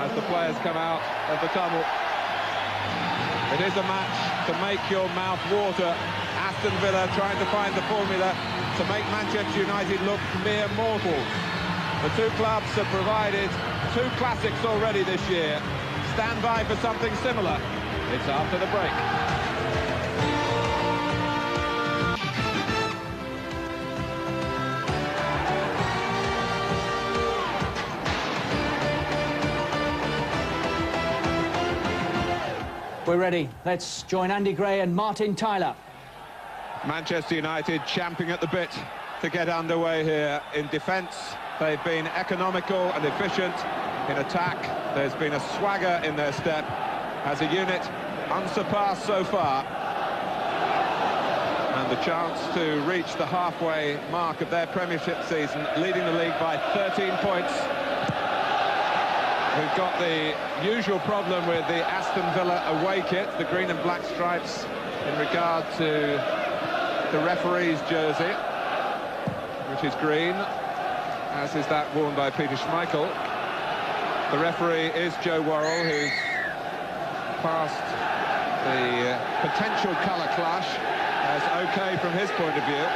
as the players come out of the tunnel. It is a match to make your mouth water. Aston Villa trying to find the formula to make Manchester United look mere mortals. The two clubs have provided two classics already this year. Stand by for something similar. It's after the break. We're ready. Let's join Andy Gray and Martin Tyler. Manchester United champing at the bit to get underway here. In defence, they've been economical and efficient. In attack, there's been a swagger in their step. As a unit, unsurpassed so far. And the chance to reach the halfway mark of their Premiership season, leading the league by 13 points. We've got the usual problem with the Aston Villa away kit, the green and black stripes, in regard to the referee's jersey, which is green, as is that worn by Peter Schmeichel. The referee is Joe Worrell, who's passed the potential colour clash as OK from his point of view.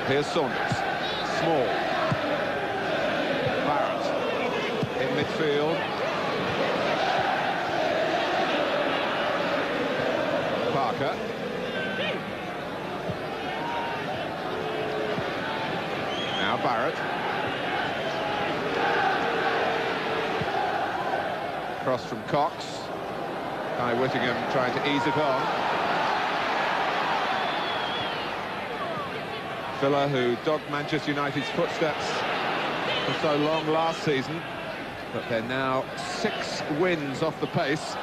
Here's Saunders, Small, Barrett in midfield. Parker. Now Barrett. Cross from Cox. Kai Whittingham trying to ease it on. Villa, who dogged Manchester United's footsteps for so long last season, but they're now 6 wins off the pace.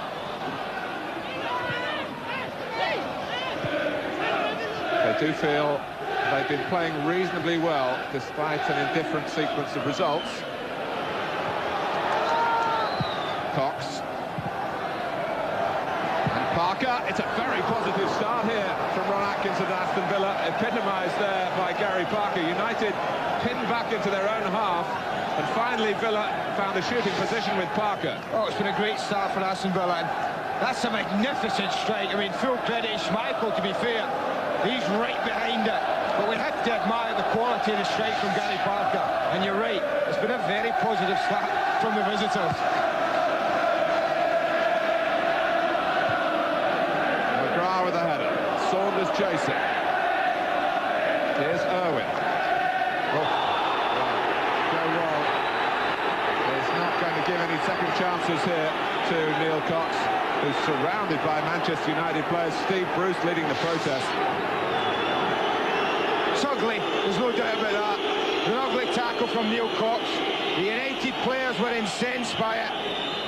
They do feel they've been playing reasonably well despite an indifferent sequence of results. Cox. And Parker. It's a very positive start here from Ron Atkins at Aston Villa, epitomised there by Gary Parker. United pinned back into their own half, and finally Villa found a shooting position with Parker. Oh, it's been a great start for Aston Villa, and that's a magnificent strike. I mean, full credit to Schmeichel, to be fair. He's right behind it, but we have to admire the quality of the strike from Gary Parker. And you're right, it's been a very positive start from the visitors. McGrath with a header. Saunders chasing. Here's Irwin. Oh. Joe Worrell is not going to give any second chances here to Neil Cox, who's surrounded by Manchester United players. Steve Bruce leading the protest. It's ugly, there's no doubt about that. An ugly tackle from Neil Cox. The United players were incensed by it.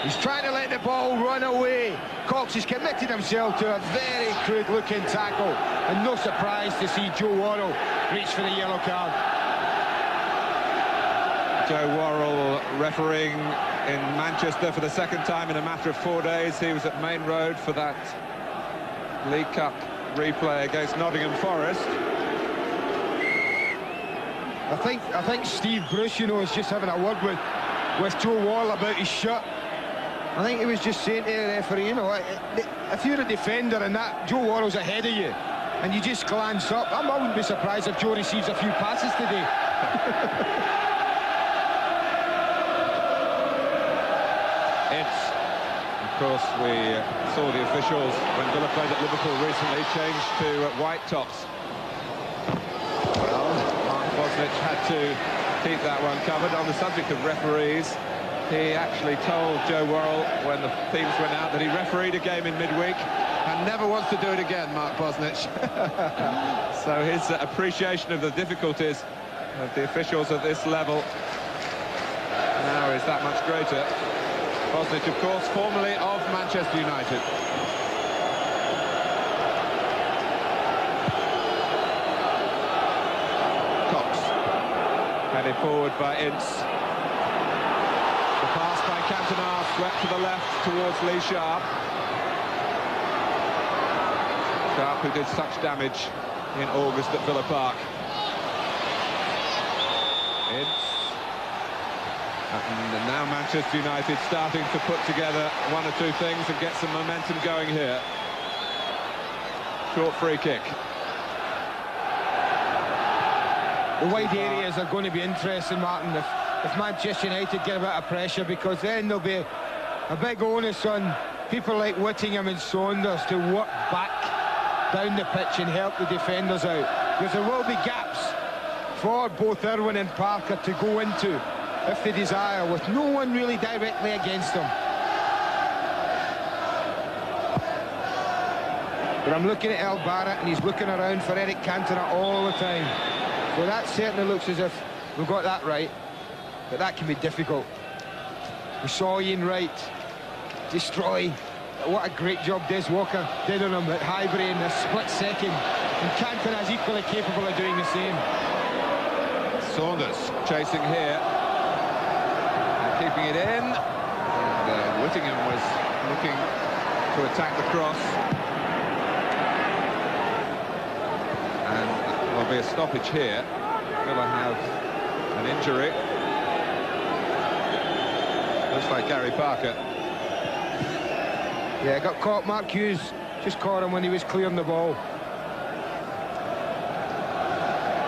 He's trying to let the ball run away. Cox has committed himself to a very crude-looking tackle, and no surprise to see Joe Worrell reach for the yellow card. Joe Worrell refereeing in Manchester for the second time in a matter of 4 days. He was at Main Road for that League Cup replay against Nottingham Forest. I think Steve Bruce, you know, is just having a word with Joe Worrell about his shot. I think he was just saying to the referee, you know, if you're a defender and that Joe Worrell's ahead of you, and you just glance up, I wouldn't be surprised if Joe receives a few passes today. Of course, we saw the officials when Villa played at Liverpool recently change to white tops. Well, Mark Bosnich had to keep that one covered. On the subject of referees, he actually told Joe Worrell when the teams went out that he refereed a game in midweek and never wants to do it again, Mark Bosnich. So his appreciation of the difficulties of the officials at this level now is that much greater. Bosnich, of course, formerly of Manchester United. Cox, headed forward by Ince. The pass by Cantona, swept to the left towards Lee Sharp. Sharp, who did such damage in August at Villa Park. And now Manchester United starting to put together one or two things and get some momentum going here. Short free kick. The wide areas are going to be interesting, Martin, if Manchester United get a bit of pressure, because then there'll be a big onus on people like Whittingham and Saunders to work back down the pitch and help the defenders out. Because there will be gaps for both Irwin and Parker to go into if they desire, with no one really directly against them. But I'm looking at El Barrett, and he's looking around for Eric Cantona all the time. So that certainly looks as if we've got that right, but that can be difficult. We saw Ian Wright destroy. What a great job Des Walker did on him at Highbury in a split second, and Cantona is equally capable of doing the same. Saunders chasing here, and keeping it in, and Whittingham was looking to attack the cross, and there'll be a stoppage here. Villa have an injury. Looks like Gary Parker. Yeah, got caught. Mark Hughes just caught him when he was clearing the ball.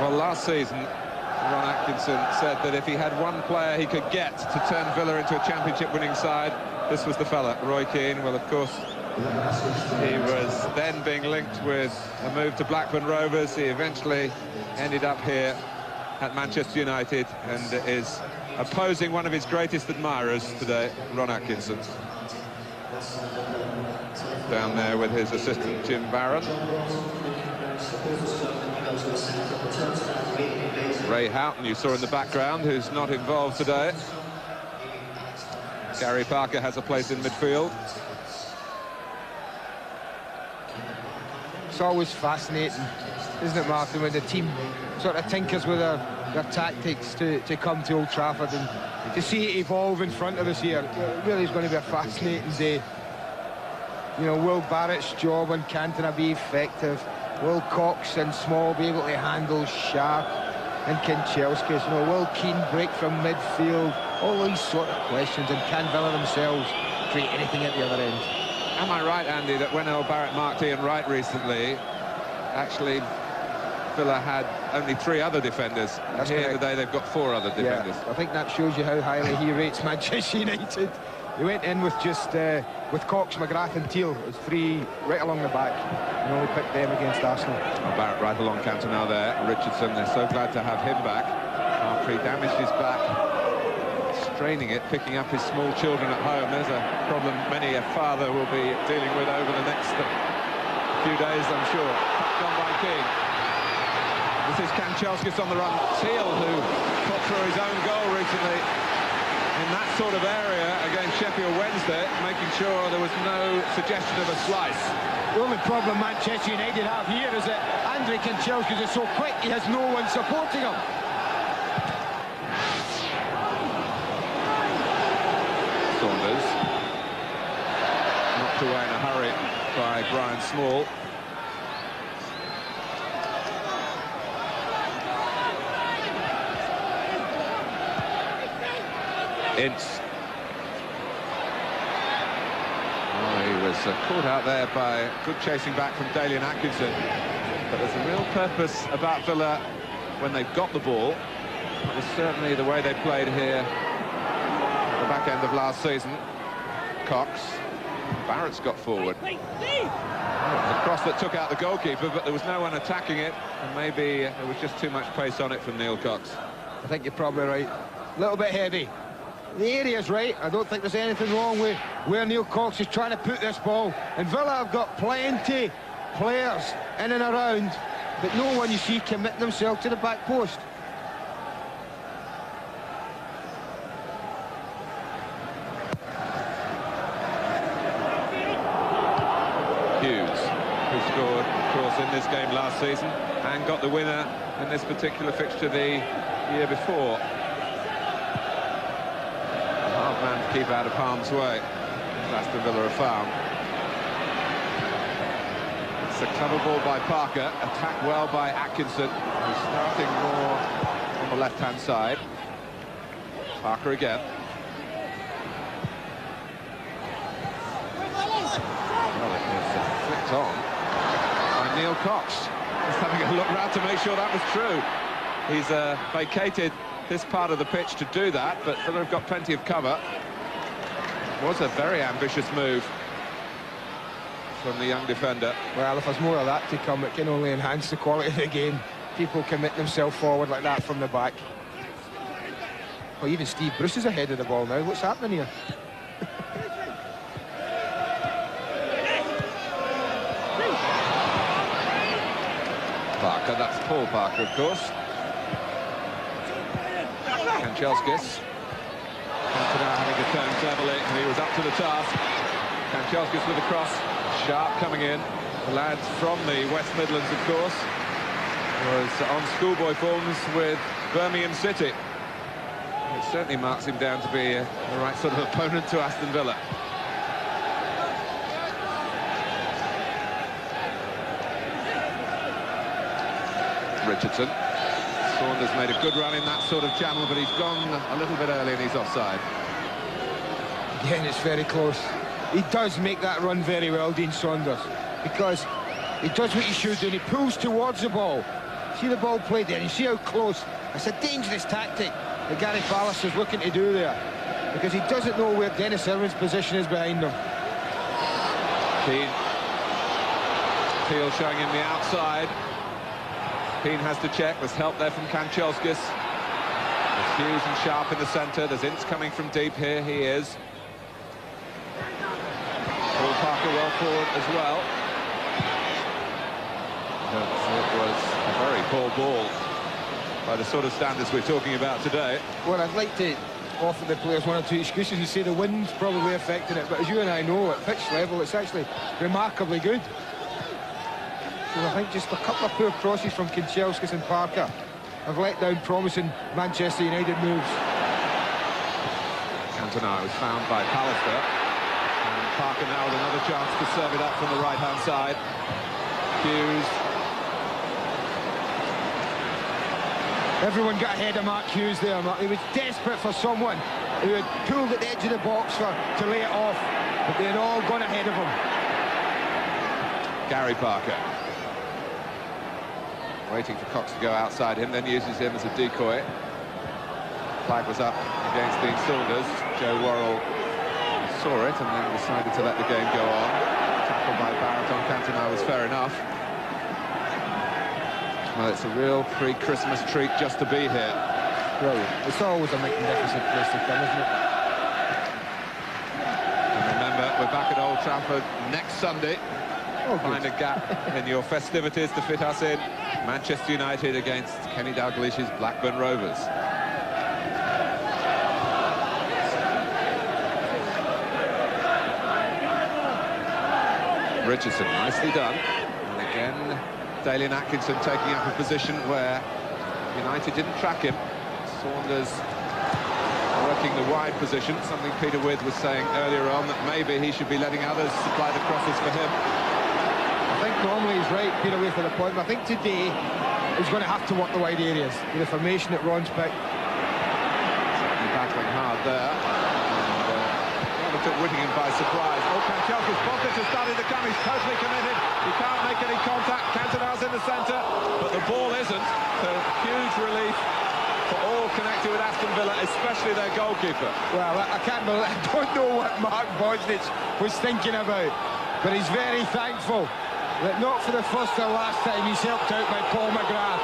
Well, last season, Ron Atkinson said that if he had one player he could get to turn Villa into a championship-winning side, this was the fella, Roy Keane. Well, of course, he was then being linked with a move to Blackburn Rovers. He eventually ended up here at Manchester United and is opposing one of his greatest admirers today, Ron Atkinson. Down there with his assistant, Jim Barron. Ray Houghton, you saw in the background, who's not involved today. Gary Parker has a place in midfield. It's always fascinating, isn't it, Martin, when the team sort of tinkers with their tactics to come to Old Trafford, and to see it evolve in front of us here. It really is going to be a fascinating day. You know, will Barrett's job on Cantona be effective? Will Cox and Small be able to handle Sharp and Kanchelskis? You know, will Keane break from midfield? All these sort of questions, and can Villa themselves create anything at the other end? Am I right, Andy, that when El Barrett marked Ian Wright recently, actually Villa had only 3 other defenders? That's here correct. Today they've got 4 other defenders. Yeah, I think that shows you how highly he rates Manchester United. He went in with just with Cox, McGrath and Teal. It was 3 right along the back. And only picked them against Arsenal. El Barrett right along Cantona there. Richardson, they're so glad to have him back after he damaged his back, straining it, picking up his small children at home. There's a problem many a father will be dealing with over the next few days, I'm sure. Gone by Keane. This is Kanchelskis on the run. Teal, who put through his own goal recently in that sort of area against Sheffield Wednesday, making sure there was no suggestion of a slice. The only problem Manchester United have here is that Andrei Kanchelskis is so quick, he has no one supporting him. Saunders, knocked away in a hurry by Brian Small. Ince. Oh, he was caught out there by good chasing back from Dalian Atkinson. But there's a real purpose about Villa when they've got the ball. It was certainly the way they played here at the back end of last season. Cox. Barrett's got forward. Oh, it was a cross that took out the goalkeeper, but there was no one attacking it, and maybe there was just too much pace on it from Neil Cox. I think you're probably right. A little bit heavy. The area's right. I don't think there's anything wrong with where Neil Cox is trying to put this ball. And Villa have got plenty players in and around, but no one you see commit themselves to the back post. Hughes, who scored, of course, in this game last season and got the winner in this particular fixture the year before. Man to keep out of harm's way. Aston Villa have found. It's a clever ball by Parker, attacked well by Atkinson, who's starting more on on the left-hand side. Parker again. Well, it was flicked on by Neil Cox. Just having a look round to make sure that was true. He's vacated this part of the pitch to do that, but Villa have got plenty of cover. It was a very ambitious move from the young defender. Well, if there's more of that to come, it can only enhance the quality of the game. People commit themselves forward like that from the back. Well, even Steve Bruce is ahead of the ball now. What's happening here? Parker, that's Paul Parker, of course. Kanchelskis. Cantona having a turn cleverly, and he was up to the task. Kanchelskis with a cross. Sharp coming in. The lad from the West Midlands, of course, was on schoolboy forms with Birmingham City. It certainly marks him down to be the right sort of opponent to Aston Villa. Richardson. Saunders made a good run in that sort of channel, but he's gone a little bit early and he's offside. Again, it's very close. He does make that run very well, Dean Saunders, because he does what he should do, and he pulls towards the ball. See the ball played there, and you see how close. It's a dangerous tactic that Gary Pallister's looking to do there, because he doesn't know where Dennis Irwin's position is behind him. Keane. Teal showing him the outside. Keane has to check. There's help there from Kanchelskis. There's Hughes and Sharp in the centre. There's Ince coming from deep. Here he is. Paul Parker well forward as well. It was a very poor ball by the sort of standards we're talking about today. Well, I'd like to offer the players one or two excuses. You say the wind's probably affecting it, but as you and I know, at pitch level, it's actually remarkably good. So I think just a couple of poor crosses from Kanchelskis and Parker have let down promising Manchester United moves. Cantona was found by Pallister, and Parker now with another chance to serve it up from the right-hand side. Hughes. Everyone got ahead of Mark Hughes there. He was desperate for someone who had pulled at the edge of the box to lay it off, but they had all gone ahead of him. Gary Parker. Waiting for Cox to go outside him, then uses him as a decoy. Flag was up against Dean Saunders. Joe Worrell saw it and then decided to let the game go on. Tackle by Barrett on Cantona was fair enough. Well, it's a real pre-Christmas treat just to be here. Brilliant. It's always a magnificent place to come, isn't it? And remember, we're back at Old Trafford next Sunday. Oh, find a gap in your festivities to fit us in. Manchester United against Kenny Dalglish's Blackburn Rovers. Richardson, nicely done. And again, Dalian Atkinson taking up a position where United didn't track him. Saunders working the wide position, something Peter Withe was saying earlier on, that maybe he should be letting others supply the crosses for him. I think normally he's right, Peter Withe, for the point, but I think today he's going to have to work the wide areas. The formation that Ron's picked. Certainly battling hard there. And took Whittingham by surprise. Oh, Kanchelskis, Bosnich has started to come. He's totally committed. He can't make any contact. Cantona's in the centre, but the ball isn't. So huge relief for all connected with Aston Villa, especially their goalkeeper. Well, I can't believe, I don't know what Mark Bosnich was thinking about, but he's very thankful that not for the first or last time he's helped out by Paul McGrath.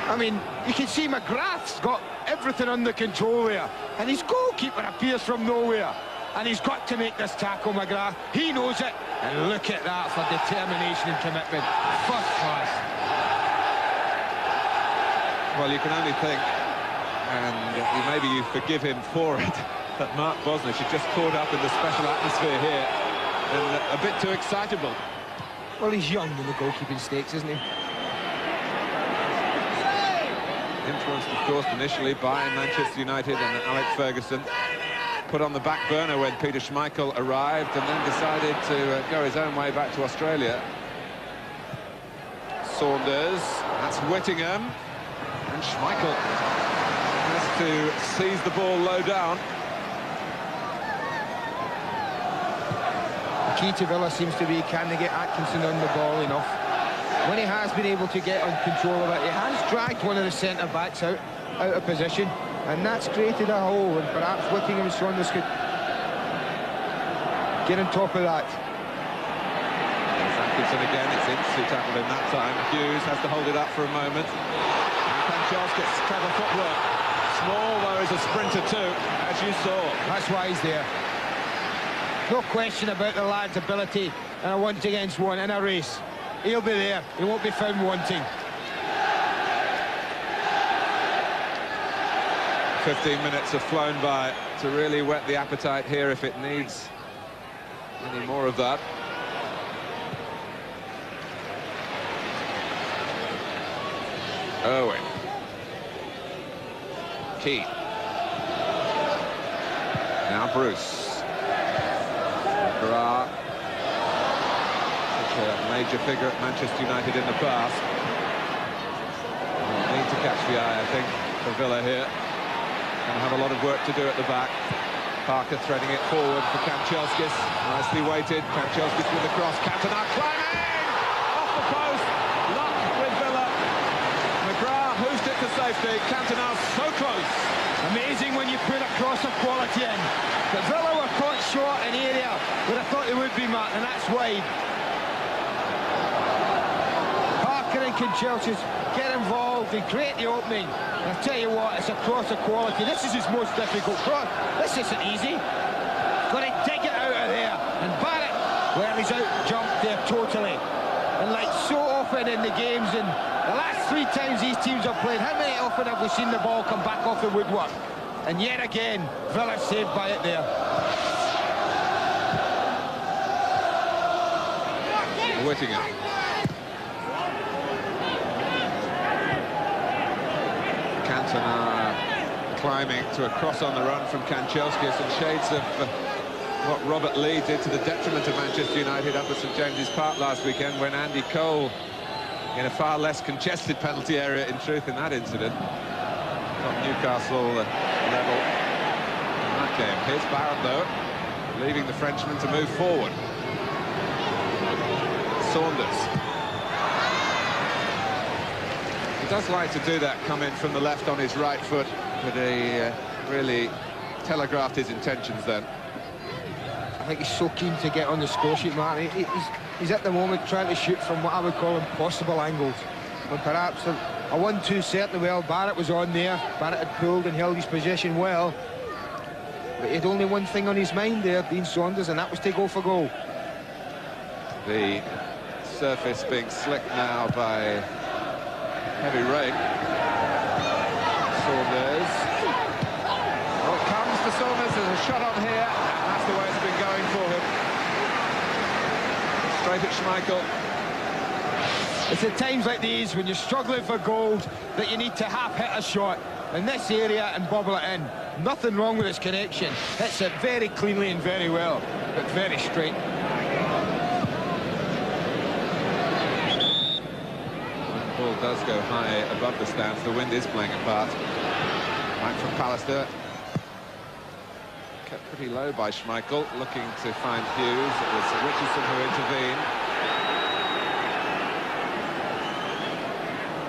I mean, you can see McGrath's got everything under control there, and his goalkeeper appears from nowhere, and he's got to make this tackle, McGrath. He knows it, and look at that for determination and commitment. First class. Well, you can only think, and maybe you forgive him for it, that Mark Bosnich is just caught up in the special atmosphere here and a bit too excitable. Well, he's young in the goalkeeping stakes, isn't he? Influenced, of course, initially by Manchester United and Alex Ferguson. Put on the back burner when Peter Schmeichel arrived and then decided to go his own way back to Australia. Saunders, that's Whittingham, and Schmeichel has to seize the ball low down. The key to Villa seems to be, can they get Atkinson on the ball enough? When he has been able to get on control of it, he has dragged one of the centre-backs out of position, and that's created a hole, and perhaps Whittingham and Saunders could get on top of that. Atkinson again, it's Ince who tackled him that time. Hughes has to hold it up for a moment. And Kanchelskis gets clever footwork. Small, though, is a sprinter too, as you saw. That's why he's there. No question about the lad's ability in a 1-against-1 in a race. He'll be there. He won't be found wanting. 15 minutes have flown by to really whet the appetite here if it needs any more of that. Owen. Keane. Now Bruce. McGrath. Such a major figure at Manchester United in the past. Need to catch the eye, I think, for Villa here. Going to have a lot of work to do at the back. Parker threading it forward for Kanchelskis. Nicely weighted. Kanchelskis with the cross. Cantona climbing! Off the post. Luck with Villa. McGrath hoofed it to safety. Cantona so close. Amazing when you put a cross of quality in. But Villa were caught short in area where I thought they would be, Matt, and that's wide. Parker and Kanchelskis get involved and create the opening. And I'll tell you what, it's a cross of quality. This is his most difficult cross. This isn't easy. Got to dig it out of there. And Barrett, well, he's out jumped there totally. And like so often in the games, and the last 3 times these teams have played, how many often have we seen the ball come back off the woodwork? And yet again, Villa saved by it there. Whittingham. Cantona climbing to a cross on the run from Kanchelskis, and shades of what Robert Lee did to the detriment of Manchester United up at St James's Park last weekend, when Andy Cole, in a far less congested penalty area in truth in that incident, got Newcastle level in that game. Here's Barrett though, leaving the Frenchman to move forward. Saunders. He does like to do that, come in from the left on his right foot, but he really telegraphed his intentions then. I think he's so keen to get on the score sheet, Martin. He's at the moment trying to shoot from what I would call impossible angles. But perhaps a 1-2 certainly well. Barrett was on there. Barrett had pulled and held his position well. But he had only one thing on his mind there, Dean Saunders, and that was to go for goal. The surface being slicked now by heavy rain. Saunders. Well, it comes to Saunders. There's a shot on here. And that's the way it's been going for him. Straight at Schmeichel. It's at times like these when you're struggling for goals that you need to half-hit a shot in this area and bobble it in. Nothing wrong with its connection. Hits it very cleanly and very well, but very straight. The ball does go high above the stands. The wind is playing a part. Back from Pallister. Kept pretty low by Schmeichel, looking to find Hughes. It was Richardson who intervened.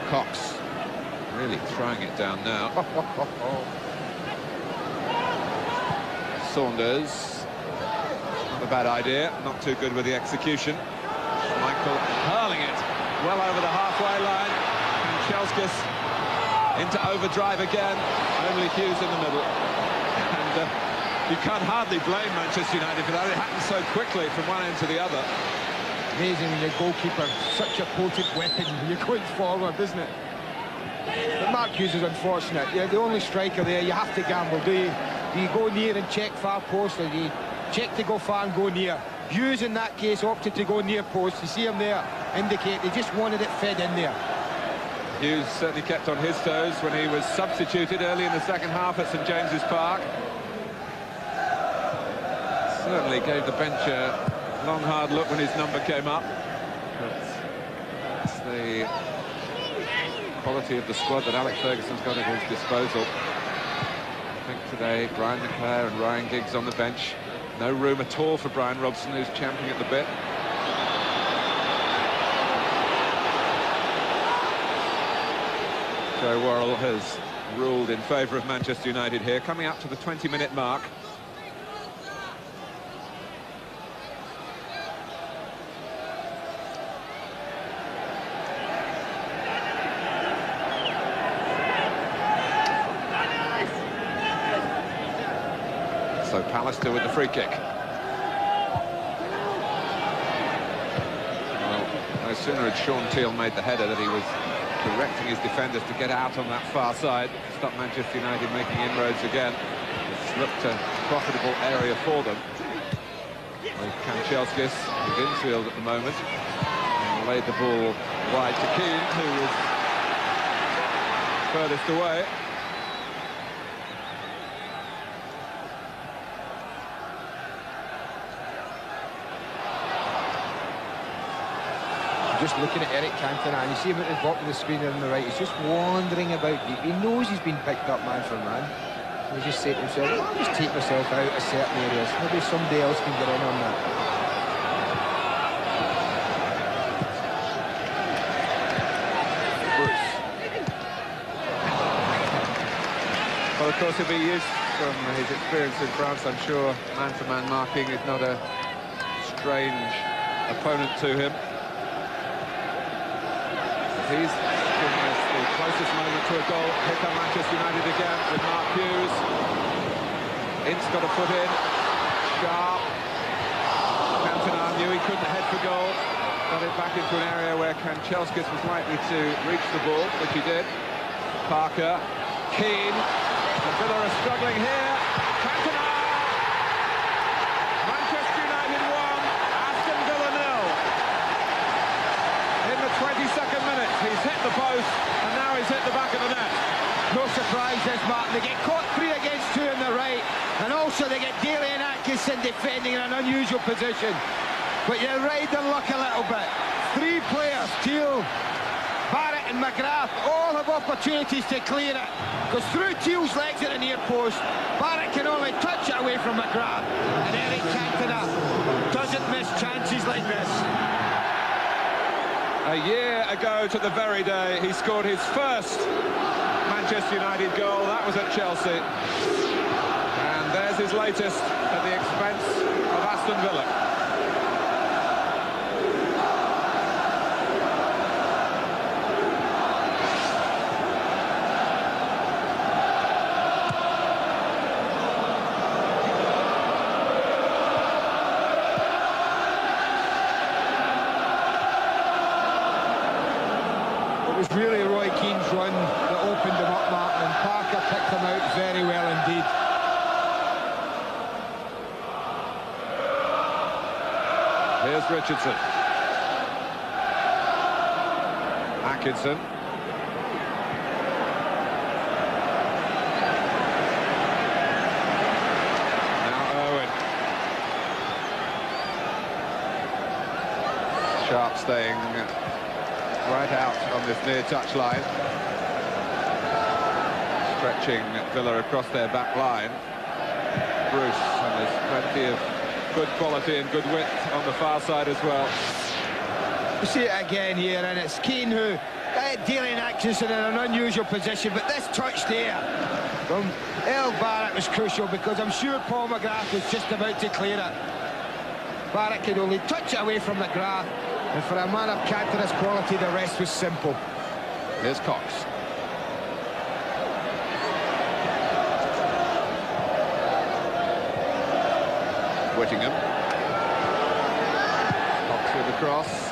Cox really throwing it down now. Saunders, not a bad idea, not too good with the execution. Schmeichel hurling it well over the halfway line. Kanchelskis into overdrive again. Only Hughes in the middle. And you can't hardly blame Manchester United for that. It happened so quickly from one end to the other. Amazing when your goalkeeper, such a potent weapon when you're going forward, isn't it? But Mark Hughes is unfortunate. You're the only striker there. You have to gamble, do you? Do you go near and check far post, or do you check to go far and go near? Hughes, in that case, opted to go near post. You see him there indicate they just wanted it fed in there. Hughes certainly kept on his toes when he was substituted early in the second half at St James's Park. Certainly gave the bench a long, hard look when his number came up. But That's the quality of the squad that Alex Ferguson's got at his disposal. I think today Brian McClare and Ryan Giggs on the bench. No room at all for Brian Robson, who's champing at the bit. Joe Worrell has ruled in favour of Manchester United here, coming up to the 20-minute mark. So Pallister with the free kick. Well, no sooner had Sean Teal made the header that he was directing his defenders to get out on that far side, stop Manchester United making inroads again. It's looked a profitable area for them. With Kanchelskis, who's infield at the moment, and laid the ball wide to Keane, who was furthest away. Just looking at Eric Cantona, and you see him at the bottom of the screen on the right, he's just wandering about deep. He knows he's been picked up man for man. He's just saying to himself, well, I'll just take myself out of certain areas. Maybe somebody else can get in on that. Bruce. Well, of course, he'll be used from his experience in France. I'm sure man-to-man marking is not a strange opponent to him. He's given us the closest moment to a goal. Here come Manchester United again with Mark Hughes. Ince got a foot in. Sharp. Cantona knew he couldn't head for goal. Got it back into an area where Kanchelskis was likely to reach the ball, which he did. Parker. Keane. And Villa are struggling here. Cantona! Manchester United 1. Aston Villa 0. In the 22nd minute, he's hit the post, and now he's hit the back of the net. No surprise, this, Martin. They get caught 3 against 2 on the right, and also they get Daly and Atkinson defending in an unusual position. But you ride the luck a little bit. 3 players, Teal, Barrett and McGrath, all have opportunities to clear it. Because through Teal's legs at the near post, Barrett can only touch it away from McGrath. And Eric Cantona doesn't miss chances like this. A year ago to the very day, he scored his first Manchester United goal. That was at Chelsea. And there's his latest at the expense of Aston Villa. It was really Roy Keane's run that opened him up, Martin, and Parker picked him out very well indeed. Here's Richardson. Atkinson. Now Owen. Sharp staying right out on this near touch line, stretching Villa across their back line. Bruce, and there's plenty of good quality and good width on the far side as well. We see it again here, and it's Keane who Daly and Atkinson in an unusual position, but this touch there from El Barrett was crucial, because I'm sure Paul McGrath was just about to clear it. Barrett could only touch it away from McGrath. And for a man of Cantona's quality, the rest was simple. Here's Cox. Whittingham. Cox with the cross.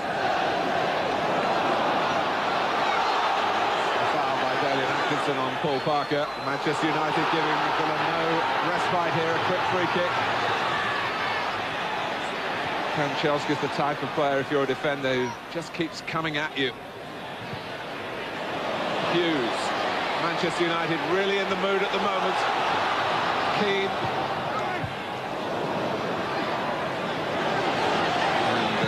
A foul by Daly and Atkinson on Paul Parker. Manchester United giving Villa no respite here. A quick free kick. Kanchelskis, the type of player, if you're a defender, who just keeps coming at you. Hughes. Manchester United really in the mood at the moment. Keane. And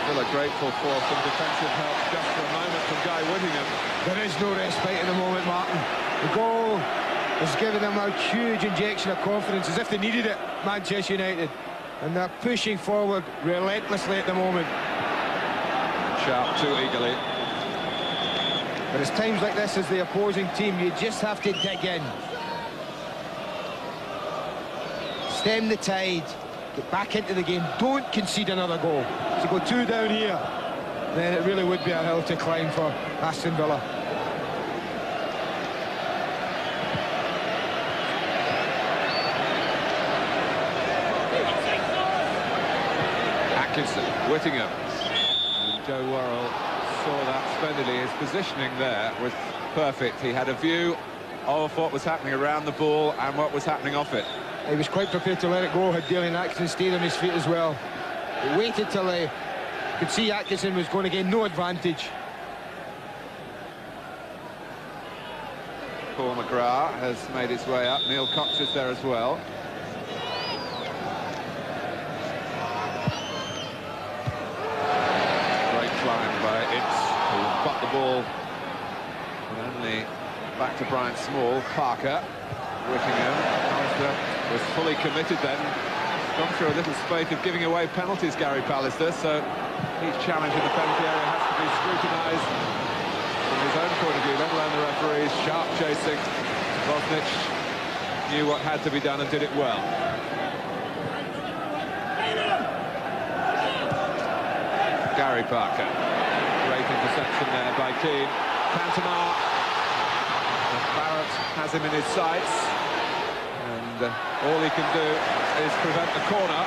Villa grateful for some defensive help just for a moment from Guy Whittingham. There is no respite in the moment, Martin. The goal has given them a huge injection of confidence, as if they needed it, Manchester United. And they're pushing forward relentlessly at the moment. Sharp too eagerly. But it's times like this as the opposing team, you just have to dig in. Stem the tide. Get back into the game. Don't concede another goal. To go 2 down here, then it really would be a hill to climb for Aston Villa. Whittingham. And Joe Worrell saw that splendidly. His positioning there was perfect. He had a view of what was happening around the ball and what was happening off it. He was quite prepared to let it go, had Daly and Atkinson stayed on his feet as well. He waited till he could see Atkinson was going to gain no advantage. Paul McGrath has made his way up. Neil Cox is there as well. But the ball and only back to Brian Small. Parker, Whittingham was fully committed then. Gone through a little spate of giving away penalties, Gary Pallister, so each challenge in the penalty area has to be scrutinised from his own point of view, let alone the referees. Sharp chasing. Bosnich knew what had to be done and did it well. Gary Parker. Great interception there by Keane. Cantona. Barrett has him in his sights. And all he can do is prevent the corner.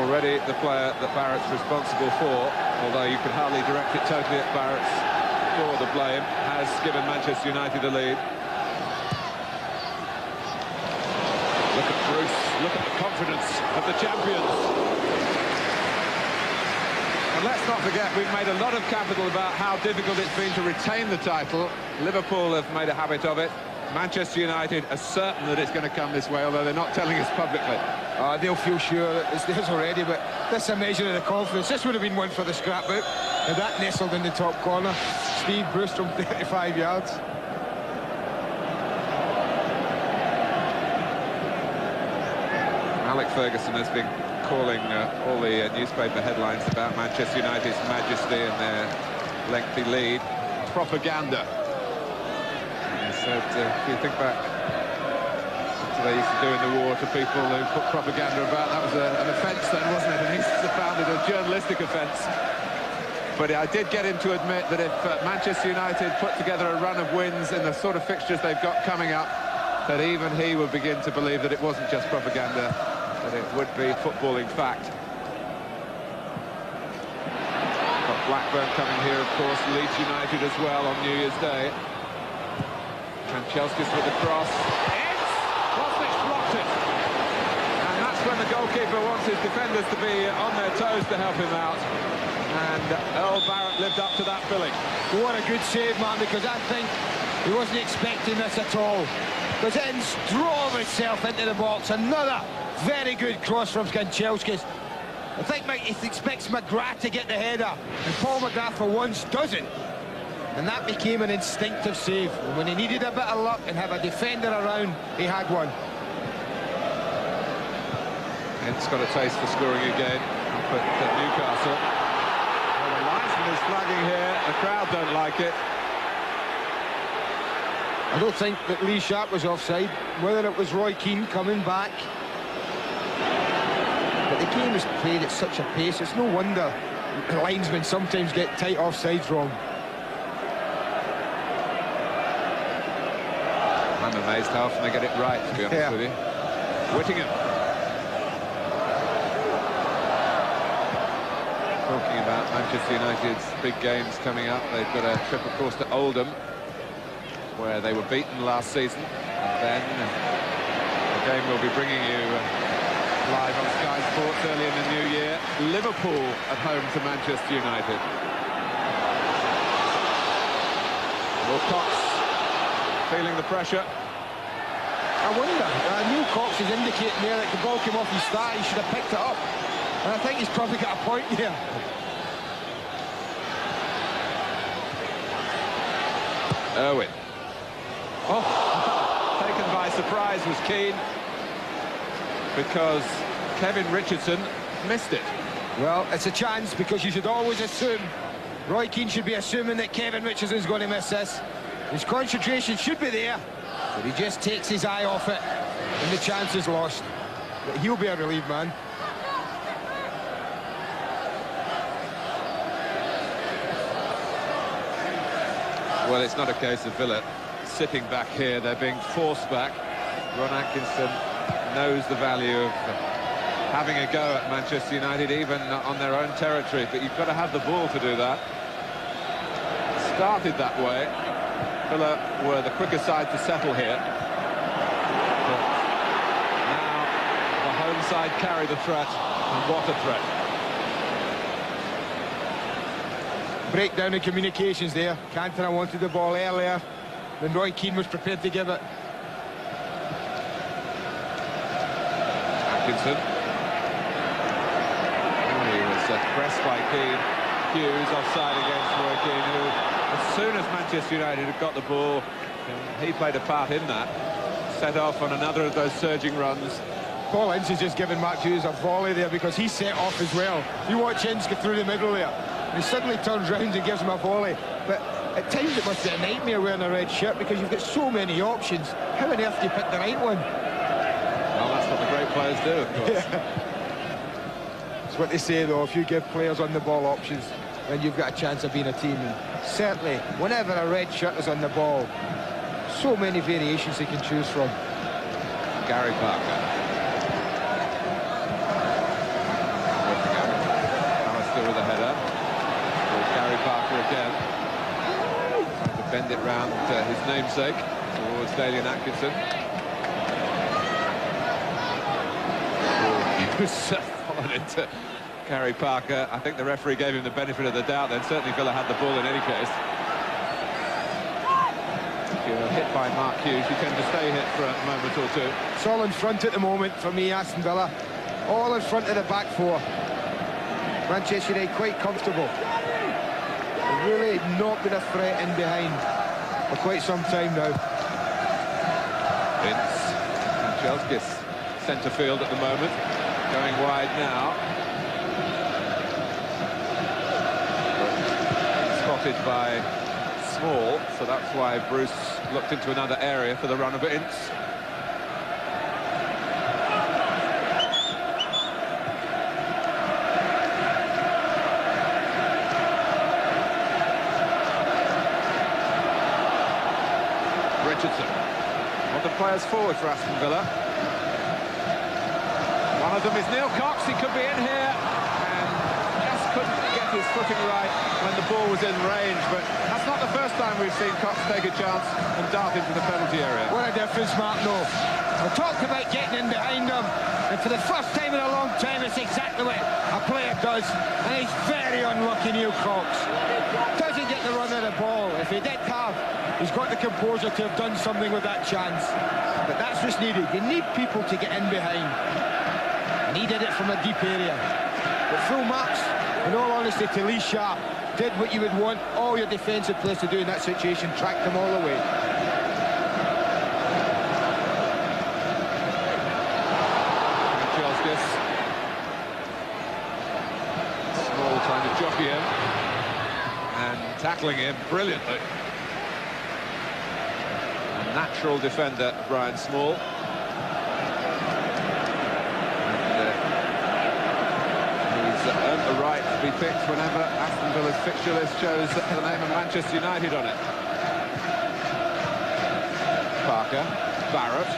Already the player that Barrett's responsible for, although you could hardly direct it totally at Barrett's for the blame, has given Manchester United a lead. Look at Bruce, look at the confidence of the champions. And let's not forget, we've made a lot of capital about how difficult it's been to retain the title. Liverpool have made a habit of it. Manchester United are certain that it's going to come this way, although they're not telling us publicly. They'll feel sure that it's theirs already, but that's a measure of the confidence. This would have been one for the scrapbook. And that nestled in the top corner. Steve Bruce from 35 yards. Alec Ferguson has been calling all the newspaper headlines about Manchester United's majesty and their lengthy lead propaganda. He said, if you think back to what they used to do in the war to people who put propaganda about, that was an offence then, wasn't it? And he's founded a journalistic offence. But I did get him to admit that if Manchester United put together a run of wins in the sort of fixtures they've got coming up, that even he would begin to believe that it wasn't just propaganda, that it would be footballing fact. Got Blackburn coming here, of course, Leeds United as well on New Year's Day. Kanchelskis with the cross. Bosnich blocked it. And that's when the goalkeeper wants his defenders to be on their toes to help him out. And Earl Barrett lived up to that billing. What a good save, man, because I think he wasn't expecting this at all. Because it drove itself into the box. Another very good cross from Kanchelskis. I think he expects McGrath to get the header, and Paul McGrath for once doesn't. And that became an instinctive save. And when he needed a bit of luck and have a defender around, he had one. It's got a taste for scoring again, but Newcastle. Well, the linesman is flagging here. The crowd don't like it. I don't think that Lee Sharp was offside. Whether it was Roy Keane coming back. But the game is played at such a pace, it's no wonder the linesmen sometimes get tight offsides wrong. I'm amazed how often they get it right, to be honest with you. Whittingham. Talking about Manchester United's big games coming up, they've got a trip, of course, to Oldham, where they were beaten last season. And then the game we'll be bringing you live on Sky Sports early in the new year. Liverpool at home to Manchester United. Will Cox feeling the pressure. I wonder. Neil Cox is indicating there that the ball came off his thigh. He should have picked it up. And I think he's probably got a point here. Irwin. Oh, taken by surprise was Keane, because Kevin Richardson missed it. Well, it's a chance, because you should always assume. Roy Keane should be assuming that Kevin Richardson's going to miss this. His concentration should be there, but he just takes his eye off it, and the chance is lost. But he'll be a relieved man. Well, it's not a case of Villa sitting back here. They're being forced back. Ron Atkinson knows the value of having a go at Manchester United, even on their own territory, but you've got to have the ball to do that. Started that way. Villa were the quicker side to settle here. But now the home side carry the threat, and what a threat. Breakdown in communications there. Cantona wanted the ball earlier than Roy Keane was prepared to give it. Atkinson. He was pressed by Keane. Hughes offside against Roy Keane, who, as soon as Manchester United had got the ball, he played a part in that. Set off on another of those surging runs. Paul Ince has just given Mark Hughes a volley there, because he set off as well. You watch Ince go through the middle there, and he suddenly turns round and gives him a volley. But at times it must be a nightmare wearing a red shirt, because you've got so many options. How on earth do you pick the right one? Well, that's what the great players do, of course. Yeah. It's what they say, though, if you give players on the ball options, then you've got a chance of being a team. And certainly, whenever a red shirt is on the ball, so many variations they can choose from. Gary Parker. Alistair with a header. Gary Parker again. Trying to bend it round his namesake towards Dalian Atkinson. He was followed into Gary Parker. I think the referee gave him the benefit of the doubt then. Certainly Villa had the ball in any case. If you're hit by Mark Hughes, you tend to stay hit for a moment or two. It's all in front at the moment for me, Aston Villa. All in front of the back four. Manchester United quite comfortable. They've really not been a threat in behind for quite some time now. Vince Angelskis, centre field at the moment, going wide now. Spotted by Small, so that's why Bruce looked into another area for the run of Ince. Richardson. Well, the players forward for Aston Villa. One of them is Neil Cox. He could be in here, and just couldn't get his footing right when the ball was in range. But that's not the first time we've seen Cox take a chance and dart into the penalty area. What a difference, Mark, no. I talked about getting in behind him, and for the first time in a long time, it's exactly what a player does. And he's very unlucky, Neil Cox. Doesn't get the run of the ball. If he did have, he's got the composure to have done something with that chance. But that's what's needed. You need people to get in behind. And he did it from a deep area. But full marks, in all honesty, to Lee Sharp. Did what you would want all your defensive players to do in that situation, tracked them all the way. Angelskis. Small trying to jockey him and tackling him brilliantly. A natural defender, Brian Small. Earned the right to be picked whenever Aston Villa's fixture list shows the name of Manchester United on it. Parker, Barrett.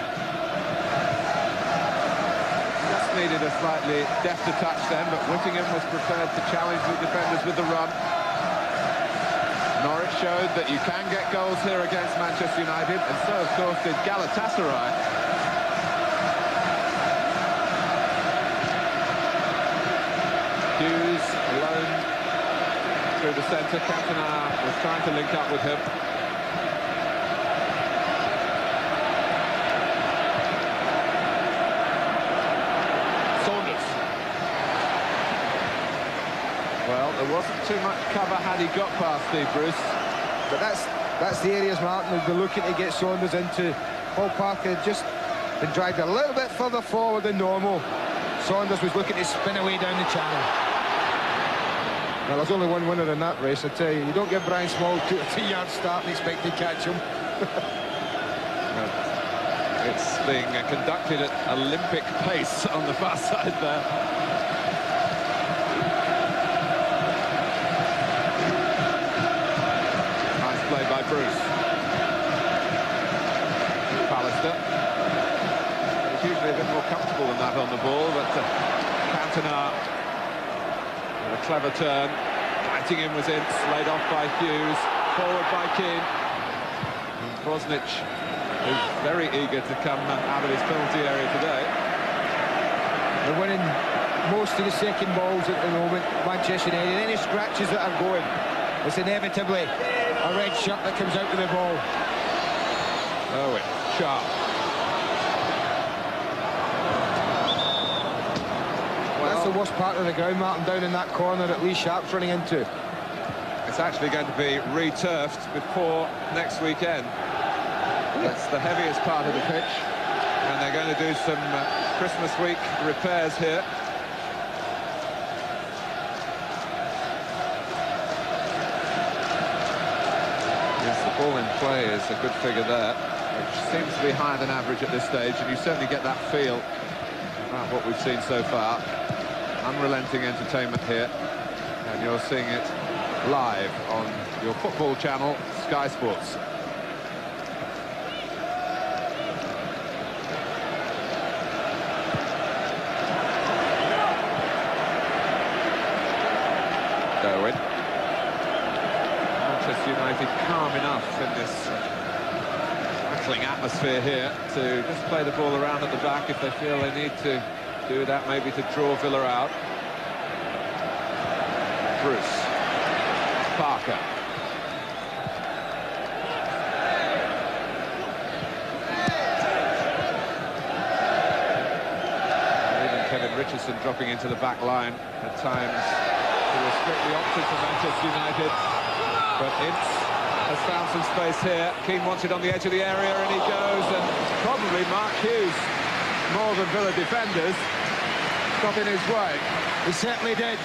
Just needed a slightly defter touch then, but Whittingham was prepared to challenge the defenders with the run. Norwich showed that you can get goals here against Manchester United, and so, of course, did Galatasaray. Hughes alone through the centre. Cantona was trying to link up with him. wasn't too much cover had he got past Steve Bruce. But that's the areas Martin will be looking to get Saunders into. Paul Parker had just been dragged a little bit further forward than normal. Saunders was looking to spin away down the channel. Well, there's only one winner in that race, I tell you. You don't give Brian Small a 2-yard start and expect to catch him. It's being conducted at Olympic pace on the far side there. Nice play by Bruce. Pallister. He's usually a bit more comfortable than that on the ball, but Cantona with a clever turn. Fighting in was Ince, laid off by Hughes, forward by Keane. And Bosnich, who's very eager to come out of his penalty area today. They're winning most of the second balls at the moment, Manchester United. Any scratches that are going, it's inevitably a red shirt that comes out with the ball. Owen, Sharp. That's the worst part of the ground, Martin, down in that corner that Lee Sharp's running into. It's actually going to be re-turfed before next weekend. That's the heaviest part of the pitch, and they're going to do some Christmas week repairs here. Yes, the ball in play is a good figure there, which seems to be higher than average at this stage, and you certainly get that feel about what we've seen so far. Unrelenting entertainment here, and you're seeing it live on your football channel, Sky Sports. Owen. Manchester United calm enough in this rattling atmosphere here to just play the ball around at the back if they feel they need to do that, maybe to draw Villa out. Bruce. Parker. Even Kevin Richardson dropping into the back line at times to restrict the options for Manchester United. But Ince has found some space here. Keane wants it on the edge of the area, and he goes, and probably Mark Hughes, more than Villa defenders, got in his way. He certainly did.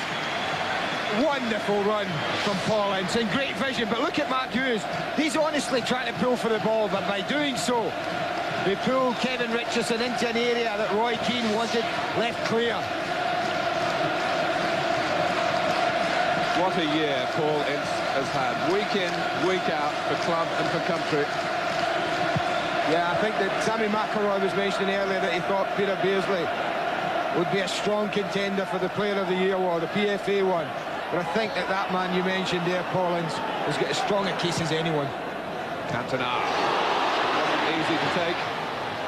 Wonderful run from Paul Ince, and great vision. But look at Mark Hughes. He's honestly trying to pull for the ball, but by doing so, they pull Kevin Richardson into an area that Roy Keane wanted left clear. What a year Paul Ince has had, week in, week out, for club and for country. Yeah, I think that Sammy McElroy was mentioning earlier that he thought Peter Beardsley would be a strong contender for the Player of the Year award, the PFA one. But I think that man you mentioned there, Paul Ince, has got as strong a case as anyone. Cantona. Wasn't easy to take,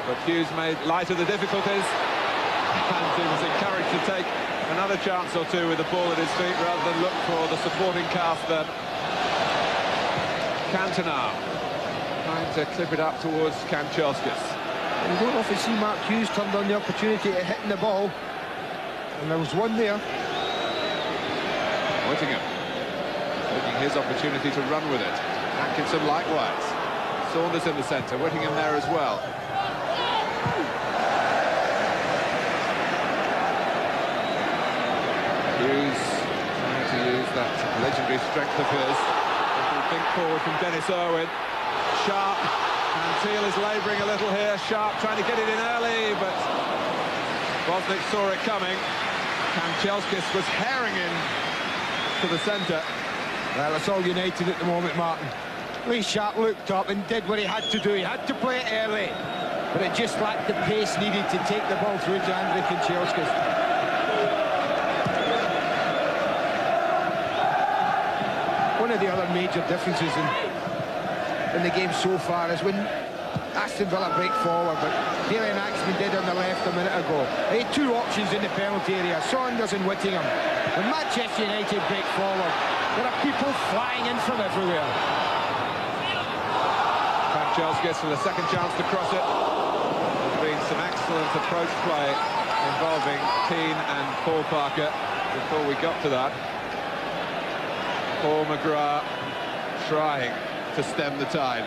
but Hughes made light of the difficulties, and he was encouraged to take another chance or two with the ball at his feet rather than look for the supporting cast then. Cantona trying to clip it up towards Kanchelskis. You don't often see Mark Hughes turned on the opportunity of hitting the ball, and there was one there. Whittingham taking his opportunity to run with it. Atkinson likewise. Saunders in the centre, Whittingham there as well. Hughes trying to use that legendary strength of his. Big forward from Dennis Irwin. Sharp, and Teal is labouring a little here. Sharp trying to get it in early, but Bosnich saw it coming. Kanchelskis was herring in to the centre. Well, it's all United at the moment, Martin. Lee Sharp looked up and did what he had to do. He had to play it early, but it just lacked the pace needed to take the ball through to Andrei Kanchelskis. One of the other major differences in the game so far is when Aston Villa break forward, but Dalian Axman did on the left a minute ago. They had two options in the penalty area, Saunders and Whittingham. When Manchester United break forward, there are people flying in from everywhere. Kanchelskis for the second chance to cross it. There's been some excellent approach play involving Keane and Paul Parker before we got to that. Paul McGrath trying to stem the tide.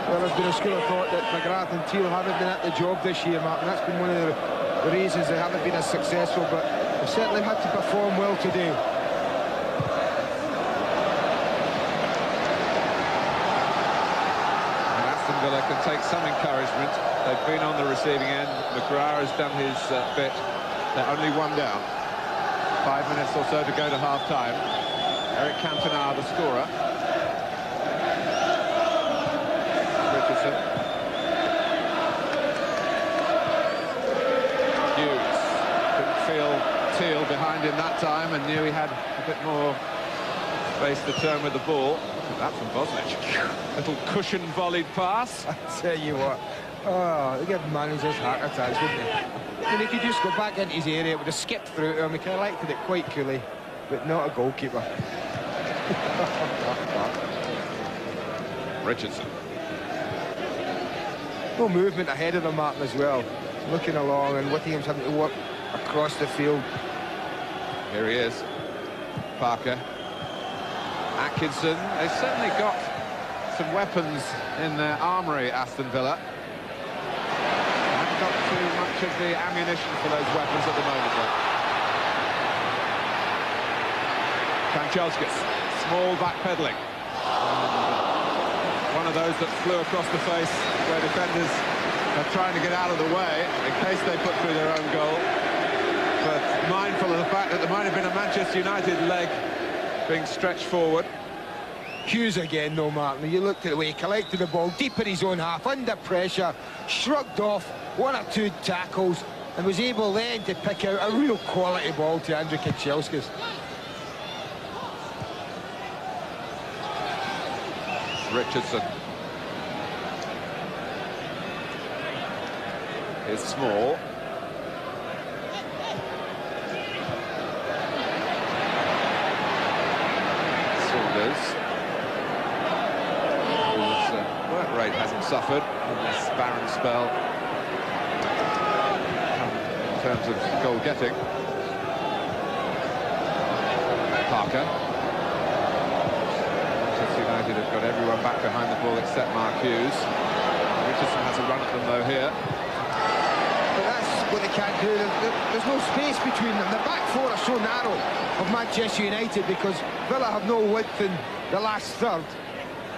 Well, there's been a school of thought that McGrath and Teal haven't been at the job this year, Mark, and that's been one of the reasons they haven't been as successful, but they've certainly had to perform well today. And Aston Villa can take some encouragement. They've been on the receiving end. McGrath has done his bit. They're only one down. 5 minutes or so to go to half-time. Eric Cantona, the scorer. Richardson. Hughes couldn't feel Teal behind him that time and knew he had a bit more space to turn with the ball. That from Bosnich. Little cushion volleyed pass. I tell you what, oh, they give managers heart attacks, wouldn't they? I mean, he could just go back into his area, would have skipped through to him, he collected it quite coolly, but not a goalkeeper. Richardson. No movement ahead of the Martin as well. Looking along, and Whittingham's having to work across the field. Here he is. Parker. Atkinson. They've certainly got some weapons in their armoury, Aston Villa. Haven't got too much of the ammunition for those weapons at the moment, though. Kanchelskis. Small backpedaling. One of those that flew across the face where defenders are trying to get out of the way in case they put through their own goal. But mindful of the fact that there might have been a Manchester United leg being stretched forward. Hughes again, though, Martin. You looked at the way he collected the ball deep in his own half, under pressure, shrugged off one or two tackles, and was able then to pick out a real quality ball to Andrew Kanchelskis. Richardson is small. Saunders, whose work rate hasn't suffered in this barren spell in terms of goal-getting. Parker. United have got everyone back behind the ball except Mark Hughes. Richardson has a run at them though here. But that's what they can't do. There's no space between them. The back four are so narrow of Manchester United because Villa have no width in the last third.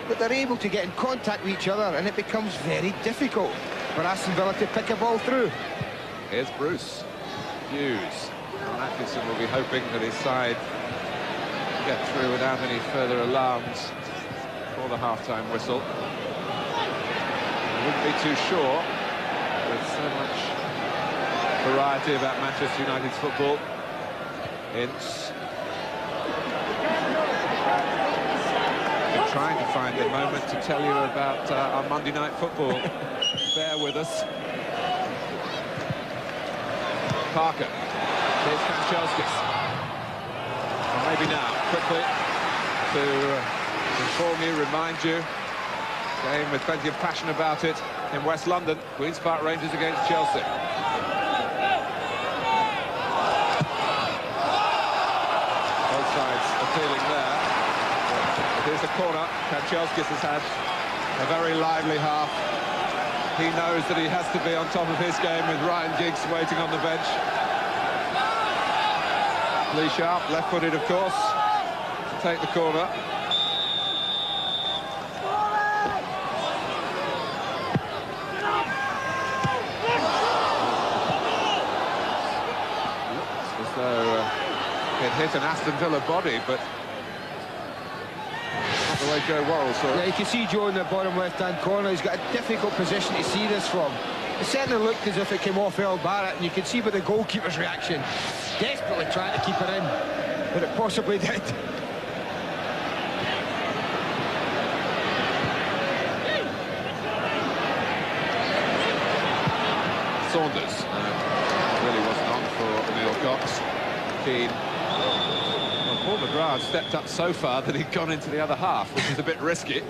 But they're able to get in contact with each other and it becomes very difficult for Aston Villa to pick a ball through. Here's Bruce. Hughes. And Atkinson will be hoping that his side get through without any further alarms for the half-time whistle. I wouldn't be too sure. There's so much variety about Manchester United's football. Ince. We're trying to find a moment to tell you about our Monday night football. Bear with us. Parker. Here's Kanchelskis. Maybe now, quickly, to inform you, remind you, game with plenty of passion about it in West London, Queen's Park Rangers against Chelsea. Both sides appealing there. Here's the corner. Kanchelskis has had a very lively half. He knows that he has to be on top of his game with Ryan Giggs waiting on the bench. Lee Sharp, left-footed, of course, to take the corner. Looks as though it hit an Aston Villa body, but not the way Joe Worrell saw it. Yeah, you can see Joe in the bottom left-hand corner. He's got a difficult position to see this from. It certainly looked as if it came off El Barrett, and you can see by the goalkeeper's reaction, desperately trying to keep it in, but it possibly did. Saunders really wasn't on for Neil Cox. Keane. Well, Paul McGrath stepped up so far that he'd gone into the other half, which is a bit risky.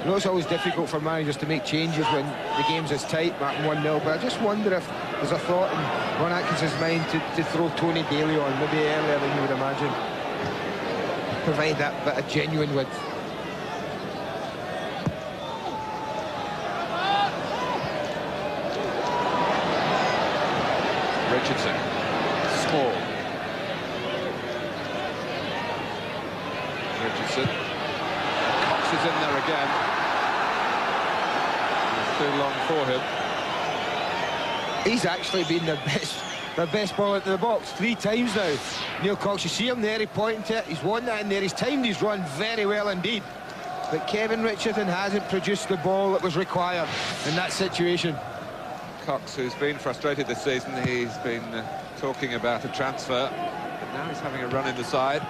I know it's always difficult for managers to make changes when the game's as tight, back 1-0, but I just wonder if there's a thought in Ron Atkinson's mind to throw Tony Daly on, maybe earlier than you would imagine. Provide that bit of genuine width. Richardson, small. Richardson. Cox is in there again. It's too long for him. He's actually been their best ball into the box 3 times now. Neil Cox, you see him there, he pointing to it, he's won that in there, he's timed his run very well indeed. But Kevin Richardson hasn't produced the ball that was required in that situation. Cox, who's been frustrated this season, he's been talking about a transfer, but now he's having a run in the side.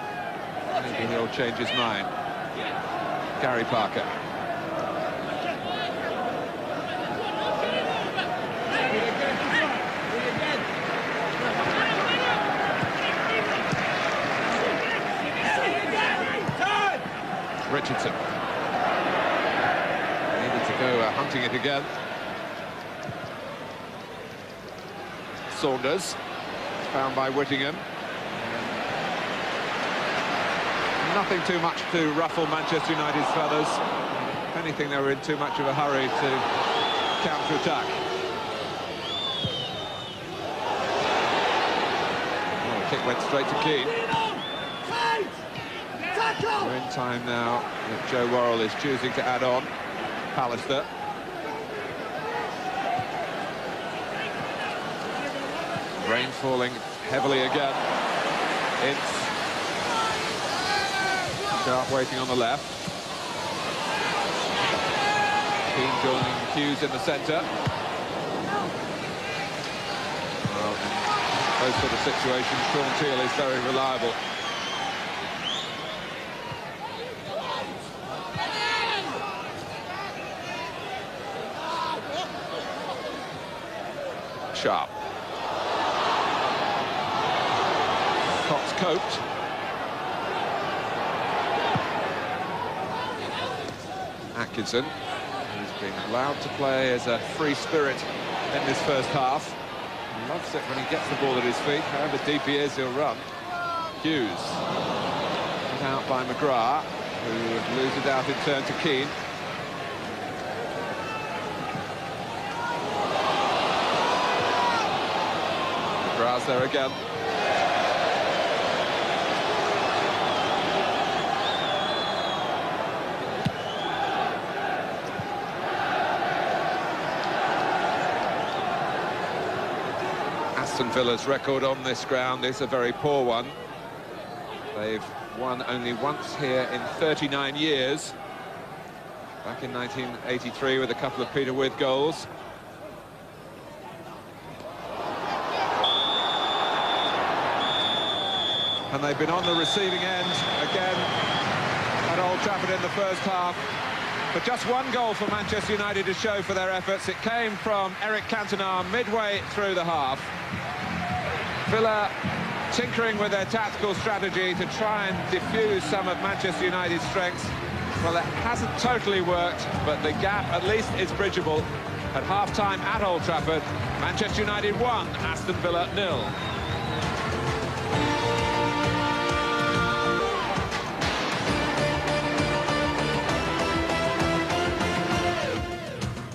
Maybe he'll change his mind. Gary Parker. Richardson. Needed to go hunting it again. Saunders, found by Whittingham. Nothing too much to ruffle Manchester United's feathers. If anything, they were in too much of a hurry to counter-attack. Oh, the kick went straight to Keane. We're in time now that Joe Worrell is choosing to add on. Pallister. Rain falling heavily again. Ince. Sharp waiting on the left. Keane joining Hughes in the centre. Well, in those sort of situations, Sean Teal is very reliable. Sharp. Cox coped. Atkinson, who's been allowed to play as a free spirit in this first half. He loves it when he gets the ball at his feet. However deep he is, he'll run. Hughes. Put out by McGrath, who loses it out in turn to Keane. McGrath's there again. Aston Villa's record on this ground is a very poor one. They've won only once here in 39 years. Back in 1983 with a couple of Peter With goals. And they've been on the receiving end again at Old Trafford in the first half. But just one goal for Manchester United to show for their efforts. It came from Eric Cantona midway through the half. Villa tinkering with their tactical strategy to try and diffuse some of Manchester United's strengths. Well, it hasn't totally worked, but the gap at least is bridgeable. At half-time at Old Trafford, Manchester United 1, Aston Villa 0.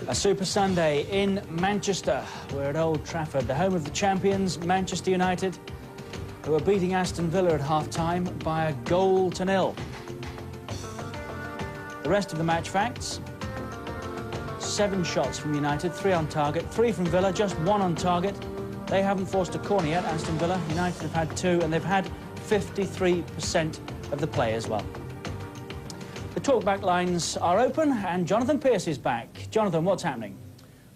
A Super Sunday in Manchester. We're at Old Trafford, the home of the champions, Manchester United, who are beating Aston Villa at half-time by 1-0. The rest of the match facts: 7 shots from United, 3 on target, 3 from Villa, just 1 on target. They haven't forced a corner yet, Aston Villa. United have had 2, and they've had 53% of the play as well. The talkback lines are open, and Jonathan Pearce is back. Jonathan, what's happening?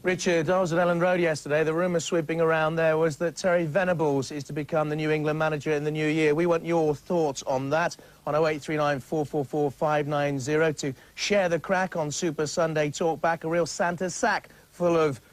Richard, I was at Elland Road yesterday. The rumour sweeping around there was that Terry Venables is to become the New England manager in the new year. We want your thoughts on that on 0839 444 590 to share the crack on Super Sunday Talkback. A real Santa sack full of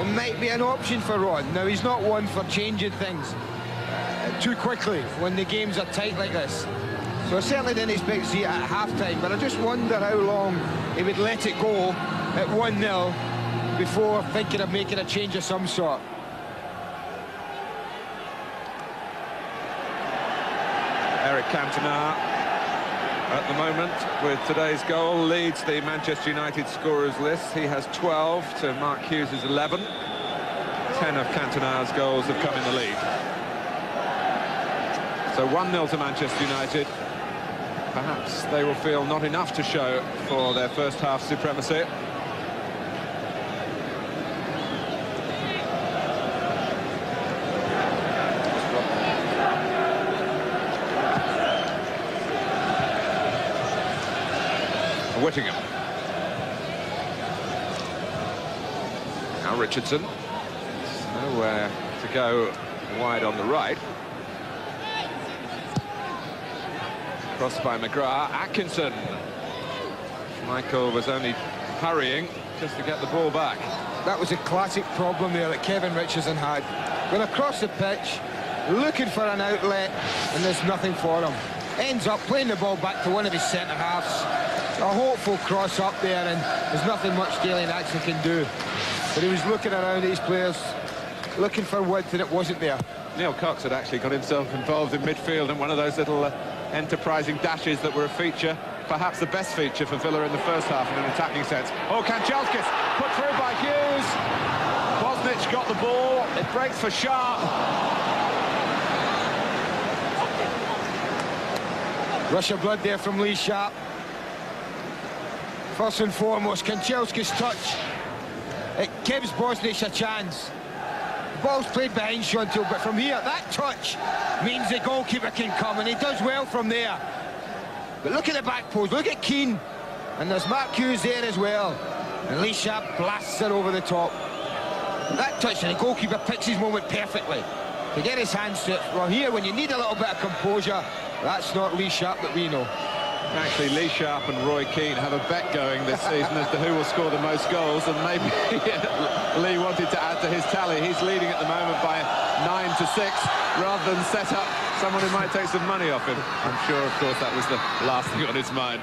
it might be an option for Ron. Now, he's not one for changing things too quickly when the games are tight like this. So I certainly didn't expect to see it at half-time, but I just wonder how long he would let it go at 1-0 before thinking of making a change of some sort. Eric Cantona, at the moment, with today's goal, leads the Manchester United scorers list. He has 12 to Mark Hughes' 11. 10 of Cantona's goals have come in the lead. So 1-0 to Manchester United. Perhaps they will feel not enough to show for their first half supremacy. Whittingham. Now Richardson. Nowhere to go wide on the right. Crossed by McGrath. Atkinson. Michael was only hurrying just to get the ball back. That was a classic problem there that Kevin Richardson had. Going across the pitch, looking for an outlet, and there's nothing for him. Ends up playing the ball back to one of his centre-halves. A hopeful cross up there, and there's nothing much Dalian actually can do. But he was looking around at his players, looking for width, and it wasn't there. Neil Cox had actually got himself involved in midfield in one of those little enterprising dashes that were a feature, perhaps the best feature for Villa in the first half in an attacking sense. Oh, Kanchelskis put through by Hughes. Bosnich got the ball. It breaks for Sharp. Rush of blood there from Lee Sharp. First and foremost, Kanchelskis' touch. It gives Bosnich a chance. The ball's played behind Sean Till, but from here, that touch means the goalkeeper can come, and he does well from there. But look at the back post, look at Keane. And there's Mark Hughes there as well. And Lee Sharp blasts it over the top. That touch, and the goalkeeper picks his moment perfectly to get his hands to it. Well, here, when you need a little bit of composure, that's not Lee Sharp that we know. Actually, Lee Sharp and Roy Keane have a bet going this season as to who will score the most goals, and maybe Lee wanted to add to his tally. He's leading at the moment by 9-6, rather than set up someone who might take some money off him. I'm sure, of course, that was the last thing on his mind.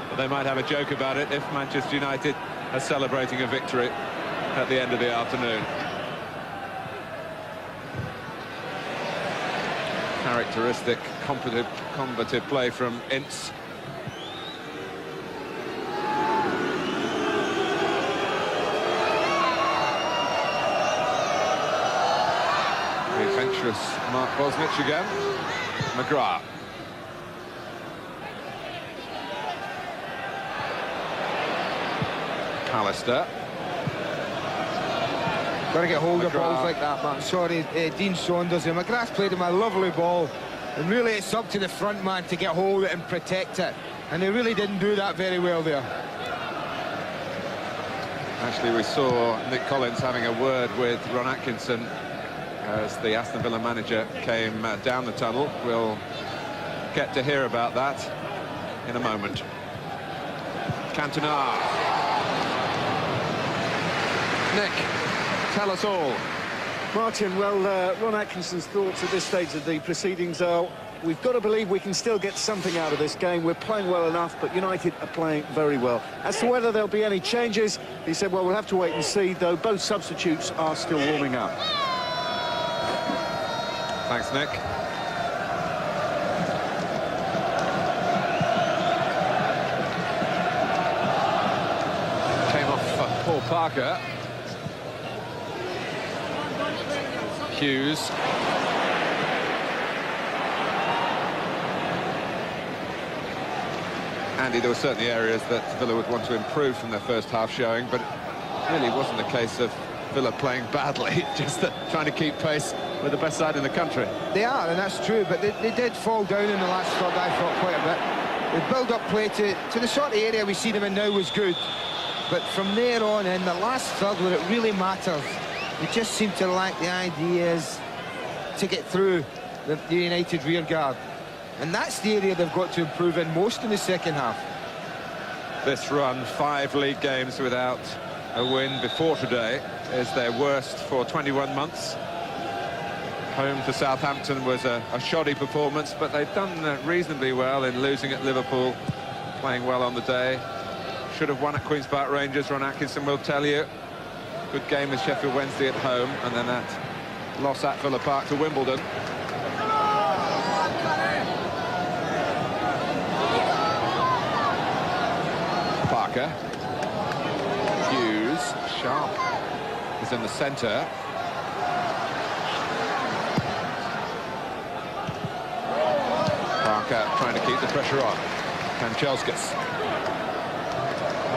But they might have a joke about it if Manchester United are celebrating a victory at the end of the afternoon. Characteristic, combative play from Ince. Adventurous Mark Bosnich again. McGrath. Pallister. Got to get hold of balls like that, man. Sorry, Dean Saunders. McGrath played him a lovely ball, and really it's up to the front man to get hold of it and protect it, and he really didn't do that very well there. Actually, we saw Nick Collins having a word with Ron Atkinson as the Aston Villa manager came down the tunnel. We'll get to hear about that in a moment. Cantona. Nick, tell us all. Martin, well, Ron Atkinson's thoughts at this stage of the proceedings are, we've got to believe we can still get something out of this game. We're playing well enough, but United are playing very well. As to whether there'll be any changes, he said, well, we'll have to wait and see, though both substitutes are still warming up. Thanks, Nick. Came off Paul Parker. Hughes. Andy, there were certainly areas that Villa would want to improve from their first half showing, but it really wasn't a case of Villa playing badly, just trying to keep pace with the best side in the country. They are, and that's true, but they did fall down in the last third, I thought, quite a bit. The build-up play to the sort of area we see them in now was good, but from there on in, the last third where it really matters, they just seem to lack the ideas to get through the United rear guard. And that's the area they've got to improve in most in the second half. This run, 5 league games without a win before today is their worst for 21 months. Home to Southampton was a shoddy performance, but they've done reasonably well in losing at Liverpool, playing well on the day. Should have won at Queen's Park Rangers, Ron Atkinson will tell you. Good game with Sheffield Wednesday at home, and then that loss at Villa Park to Wimbledon. Parker. Hughes. Sharp is in the centre. Parker trying to keep the pressure on. Kanchelskis.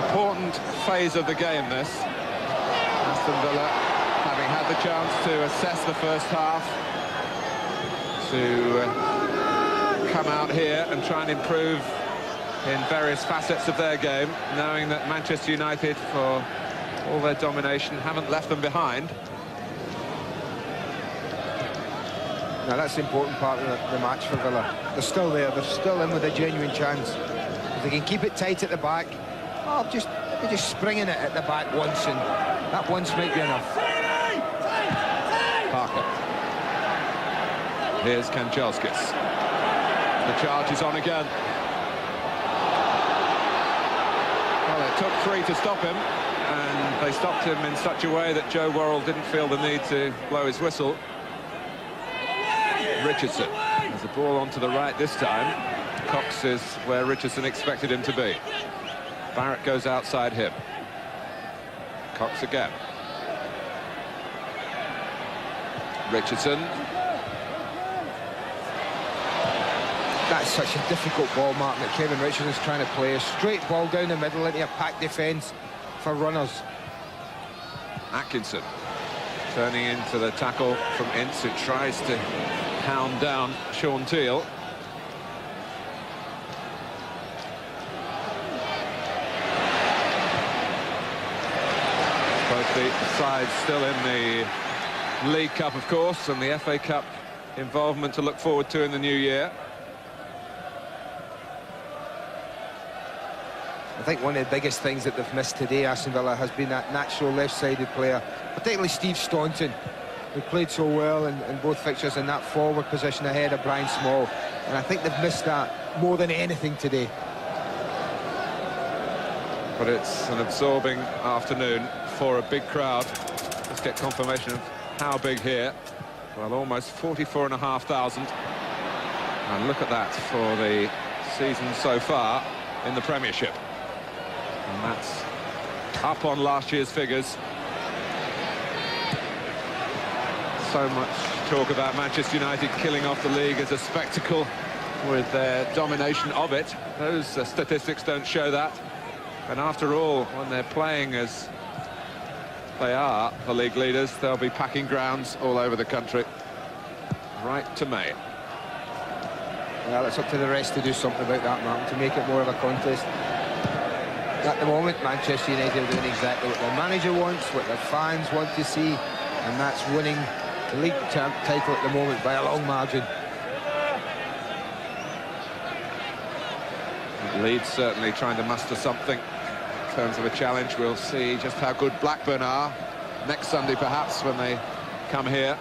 Important phase of the game, this. Aston Villa, having had the chance to assess the first half, to come out here and try and improve in various facets of their game, knowing that Manchester United, for all their domination, haven't left them behind. Now that's the important part of the match for Villa. They're still there, they're still in with a genuine chance. If they can keep it tight at the back, oh, just springing it at the back once, and that once might be enough. Parker. Here's Kanchelskis. The charge is on again. Well, it took three to stop him, and they stopped him in such a way that Joe Worrell didn't feel the need to blow his whistle. Richardson has the ball onto the right this time. Cox is where Richardson expected him to be. Barrett goes outside him. Cox again. Richardson. That's such a difficult ball, Martin, that Kevin Richardson's trying to play. A straight ball down the middle into a packed defence for runners. Atkinson turning into the tackle from Ince, who tries to hound down Sean Teal. Both the sides still in the League Cup, of course, and the FA Cup involvement to look forward to in the new year. I think one of the biggest things that they've missed today, Aston Villa, has been that natural left-sided player, particularly Steve Staunton, who played so well in both fixtures in that forward position ahead of Brian Small. And I think they've missed that more than anything today. But it's an absorbing afternoon for a big crowd. Let's get confirmation of how big here. Well, almost 44,500. And look at that for the season so far in the Premiership. And that's up on last year's figures. So much talk about Manchester United killing off the league as a spectacle with their domination of it. Those statistics don't show that. And after all, when they're playing as they are, the league leaders, they'll be packing grounds all over the country right to May. Well, it's up to the rest to do something about that, Martin, to make it more of a contest. At the moment, Manchester United are doing exactly what their manager wants, what their fans want to see, and that's winning the league title at the moment by a long margin. Leeds certainly trying to muster something in terms of a challenge. We'll see just how good Blackburn are next Sunday, perhaps, when they come here.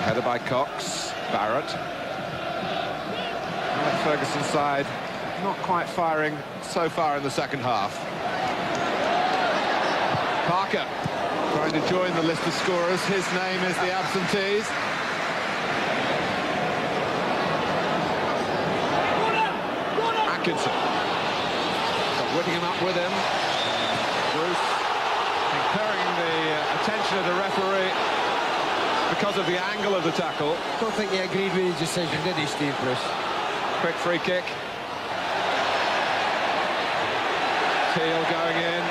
Headed by Cox. Barrett. Ferguson's side not quite firing so far in the second half. Parker trying to join the list of scorers. His name is the absentees. Atkinson. Whittingham up with him. Bruce incurring the attention of the referee because of the angle of the tackle. Don't think he agreed with his decision, did he, Steve Bruce? Quick free kick. Teal going in.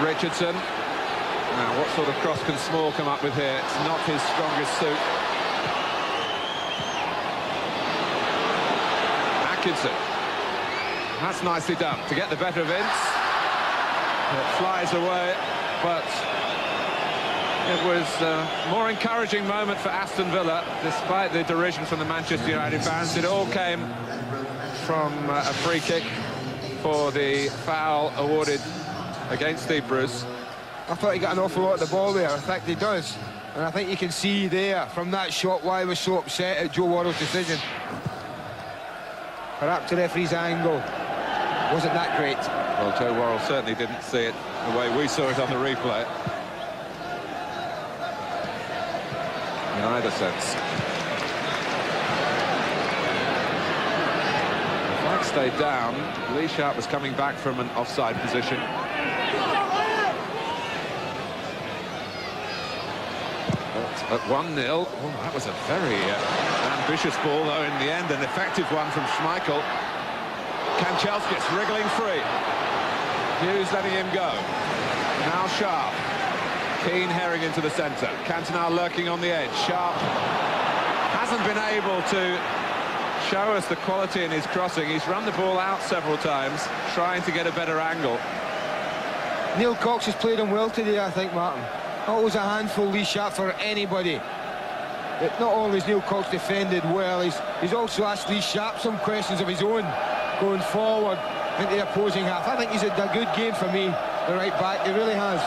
Richardson. Now, what sort of cross can Small come up with here? It's not his strongest suit. Atkinson. That's nicely done to get the better of Ince. It flies away, but It was a more encouraging moment for Aston Villa, despite the derision from the Manchester United fans. It all came from a free kick for the foul awarded against Steve Bruce. I thought he got an awful lot of the ball there. In fact, he does. And I think you can see there from that shot why he was so upset at Joe Worrall's decision. Perhaps the referee's angle wasn't that great. Well, Joe Worrall certainly didn't see it the way we saw it on the replay. In either sense. The flag stayed down. Lee Sharp was coming back from an offside position. At 1-0, that was a very ambitious ball, though in the end an effective one from Schmeichel. Kanchelskis wriggling free. Hughes letting him go. Now Sharp. Keane herring into the centre. Cantona lurking on the edge. Sharp hasn't been able to show us the quality in his crossing. He's run the ball out several times, trying to get a better angle. Neil Cox has played him well today, I think, Martin. Always a handful, Lee Sharp, for anybody. But not only has Neil Cox defended well, he's also asked Lee Sharp some questions of his own going forward into the opposing half. I think he's had a good game for me, the right back. He really has.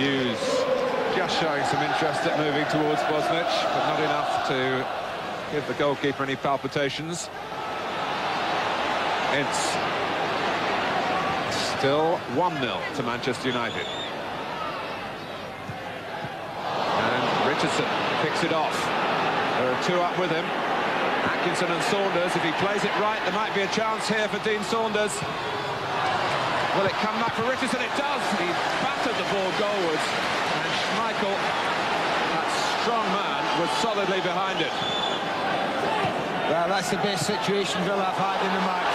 Hughes just showing some interest at moving towards Bosnich, but not enough to give the goalkeeper any palpitations. It's still 1-0 to Manchester United. And Richardson picks it off. There are two up with him. Atkinson and Saunders. If he plays it right, there might be a chance here for Dean Saunders. Will it come up for Richardson? It does. He battered the ball goalwards. And Schmeichel, that strong man, was solidly behind it. Well, that's the best situation Villa have had in the match.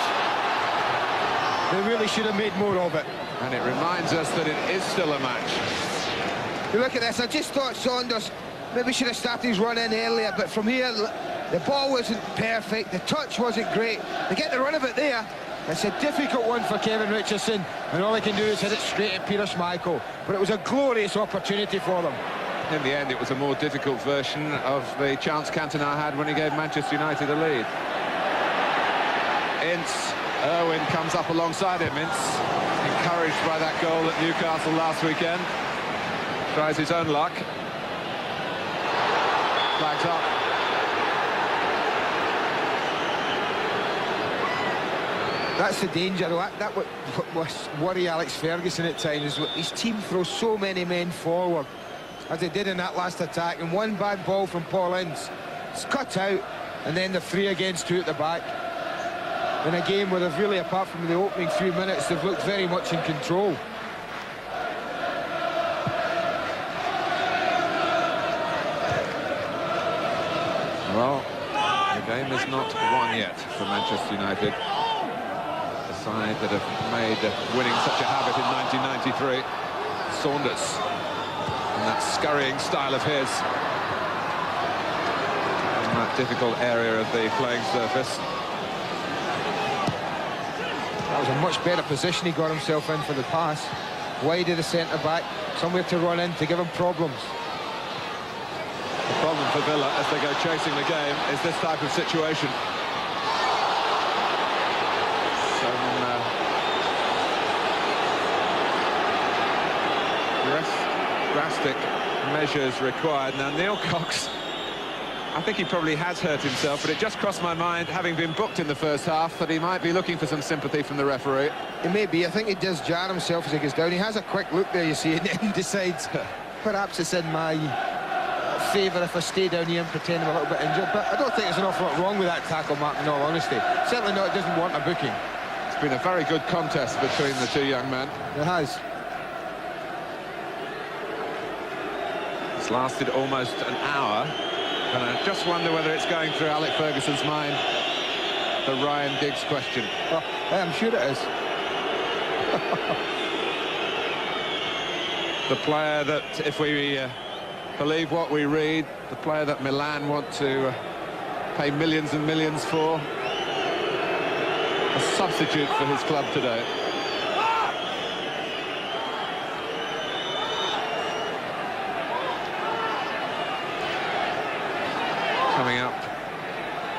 They really should have made more of it. And it reminds us that it is still a match. You look at this, I just thought Saunders maybe should have started his run in earlier, but from here, the ball wasn't perfect, the touch wasn't great. They get the run of it there. It's a difficult one for Kevin Richardson, and all he can do is hit it straight at Peter Schmeichel. But it was a glorious opportunity for them. In the end, it was a more difficult version of the chance Cantona had when he gave Manchester United a lead. Ince, Irwin comes up alongside him. Ince, encouraged by that goal at Newcastle last weekend, tries his own luck. Flags up. That's the danger. That what worry Alex Ferguson at times. His team throws so many men forward, as they did in that last attack, and one bad ball from Paul Ince. It's cut out, and then the 3 against 2 at the back. In a game where they've really, apart from the opening few minutes, they've looked very much in control. Well, the game is not won yet for Manchester United. Side that have made winning such a habit in 1993. Saunders, and that scurrying style of his in that difficult area of the playing surface. That was a much better position he got himself in for the pass. Wide of the centre-back, somewhere to run in to give him problems. The problem for Villa as they go chasing the game is this type of situation. Drastic measures required. Now, Neil Cox, I think he probably has hurt himself, but it just crossed my mind, having been booked in the first half, that he might be looking for some sympathy from the referee. He may be. I think he does jar himself as he goes down. He has a quick look there, you see, and then decides, perhaps it's in my favour if I stay down here and pretend I'm a little bit injured. But I don't think there's an awful lot wrong with that tackle, Mark, in all honesty. Certainly not, it doesn't want a booking. It's been a very good contest between the two young men. It has. It's lasted almost an hour, and an just wonder whether it's going through Alec Ferguson's mind, the Ryan Giggs question. Oh, I'm sure it is. The player that, if we believe what we read, the player that Milan want to pay millions and millions for, a substitute for his club today. Coming up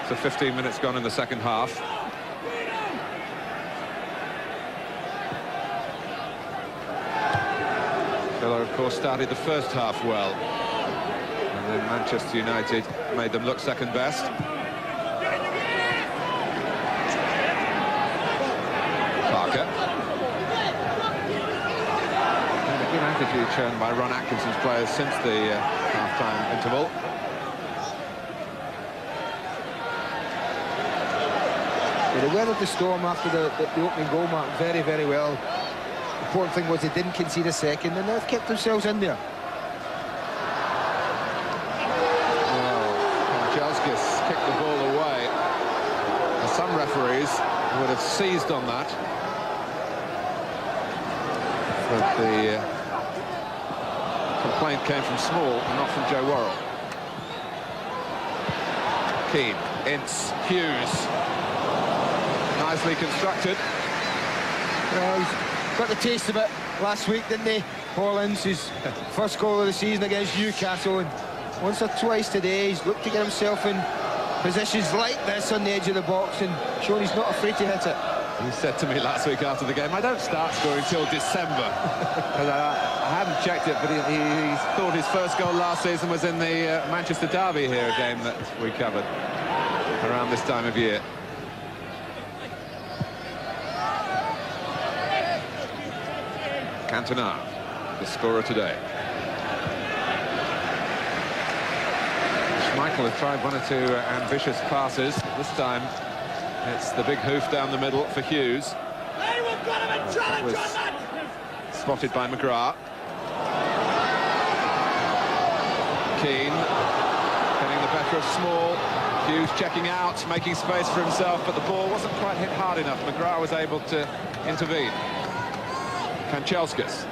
to 15 minutes gone in the second half. Villa, of course, started the first half well, and then Manchester United made them look second best. Parker. And a good attitude shown by Ron Atkinson's players since the half-time interval. They weathered the storm after the opening goal, Mark, very, very well. The important thing was they didn't concede a second, and they've kept themselves in there. Well, Jelskis kicked the ball away. And some referees would have seized on that. But the complaint came from Small and not from Joe Worrell. Keane, Ince, Hughes. Nicely constructed. Well, he's got the taste of it last week, didn't he? Paul Ince, his first goal of the season against Newcastle, and once or twice today he's looked to get himself in positions like this on the edge of the box and shown he's not afraid to hit it. He said to me last week after the game, I don't start scoring till December. And I haven't checked it, but he thought his first goal last season was in the Manchester Derby here, a game that we covered around this time of year. Cantona, the scorer today. Schmeichel has tried one or two ambitious passes. This time it's the big hoof down the middle for Hughes. Was spotted by McGrath. Keane getting the better of Small. Hughes checking out, making space for himself, but the ball wasn't quite hit hard enough. McGrath was able to intervene. Kanchelskis.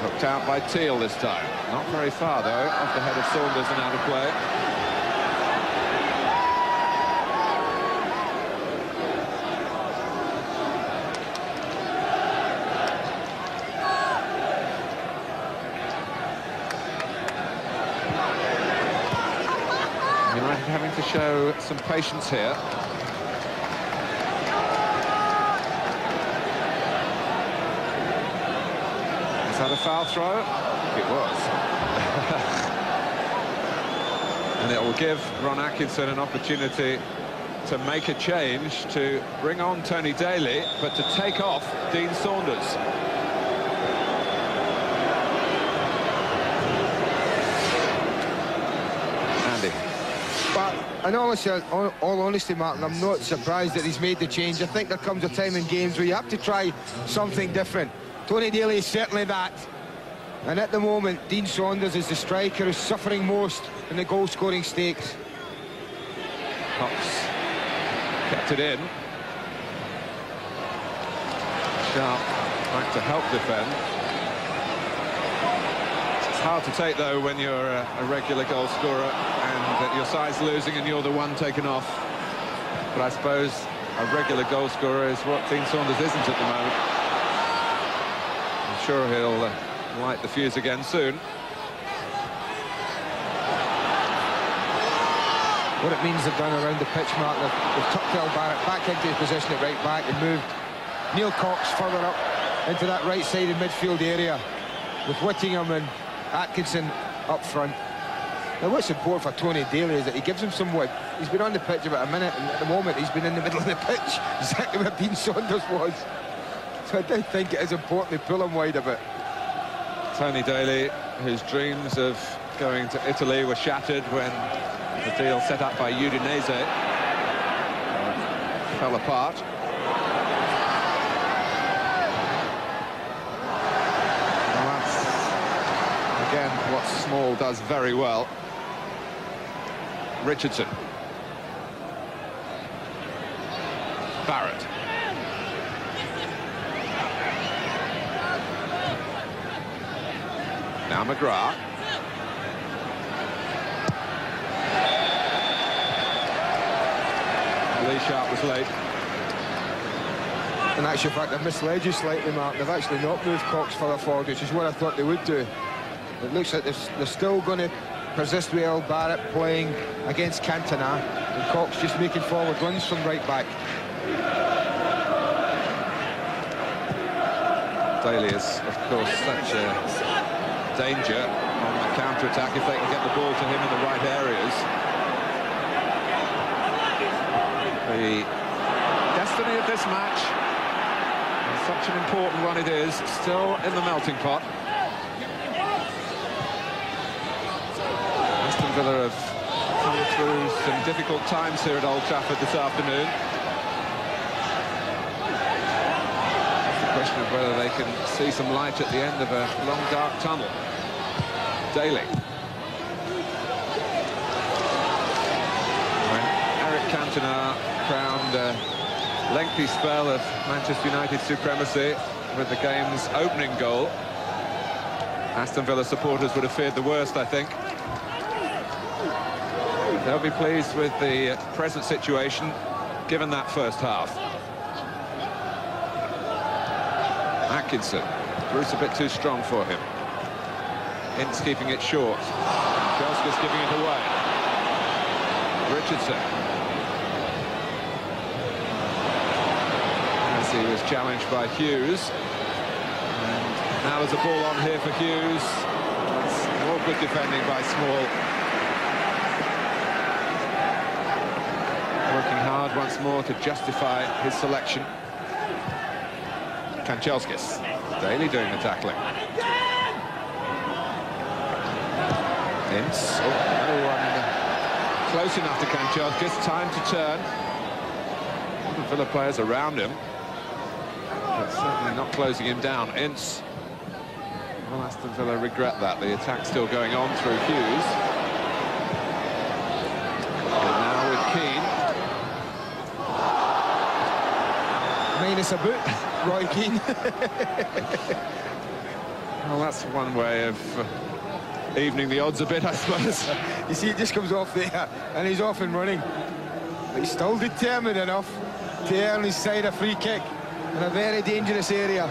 Hooked out by Teal this time. Not very far, though, off the head of Saunders and out of play. United having to show some patience here. Is that a foul throw? I think it was. And it will give Ron Atkinson an opportunity to make a change, to bring on Tony Daly, but to take off Dean Saunders. Andy. But in all honesty, Martin, I'm not surprised that he's made the change. I think there comes a time in games where you have to try something different. Tony Daly is certainly that. And at the moment, Dean Saunders is the striker who's suffering most in the goal-scoring stakes. Cox kept it in. Sharp back to help defend. It's hard to take, though, when you're a regular goal scorer and your side's losing and you're the one taken off. But I suppose a regular goal scorer is what Dean Saunders isn't at the moment. I'm sure he'll light the fuse again soon. What it means they've done around the pitch, Mark, they've tucked Del Barrett back into his position at right back and moved Neil Cox further up into that right-sided midfield area with Whittingham and Atkinson up front. Now, what's important for Tony Daly is that he gives him some wood. He's been on the pitch about a minute, and at the moment he's been in the middle of the pitch, exactly where Dean Saunders was. So I do think it is important to pull him wide a bit. Tony Daly, whose dreams of going to Italy were shattered when the deal set up by Udinese fell apart. Well, that's, again, what Small does very well. Richardson. Barrett. Now McGrath. Lee Sharp was late. In actual fact, I've misled you slightly, Mark. They've actually not moved Cox further forward, which is what I thought they would do. It looks like they're still going to persist with Earl Barrett playing against Cantona, and Cox just making forward runs from right back. Daly is, of course, such a danger on the counter-attack if they can get the ball to him in the right areas. The destiny of this match, and such an important one it is, still in the melting pot. Aston Villa have come through some difficult times here at Old Trafford this afternoon. It's the question of whether they can see some light at the end of a long, dark tunnel. Daly. When Eric Cantona crowned a lengthy spell of Manchester United supremacy with the game's opening goal, Aston Villa supporters would have feared the worst, I think. They'll be pleased with the present situation, given that first half. Atkinson. Bruce a bit too strong for him. Ince keeping it short. Chelska's giving it away. Richardson. As he was challenged by Hughes. And now there's a ball on here for Hughes. That's more good defending by Small. Working hard once more to justify his selection. Kanchelskis. Daly doing the tackling. Ince. Oh, no one close enough to Kanchelskis. Time to turn. The Villa players around him, but certainly not closing him down. Ince. Well, Aston Villa regret that. The attack still going on through Hughes. And now with Keane. Minus a boot, Roy Keane. Well, that's one way of evening the odds a bit, I suppose. You see, it just comes off there, and he's off and running. But he's still determined enough to earn his side a free kick in a very dangerous area.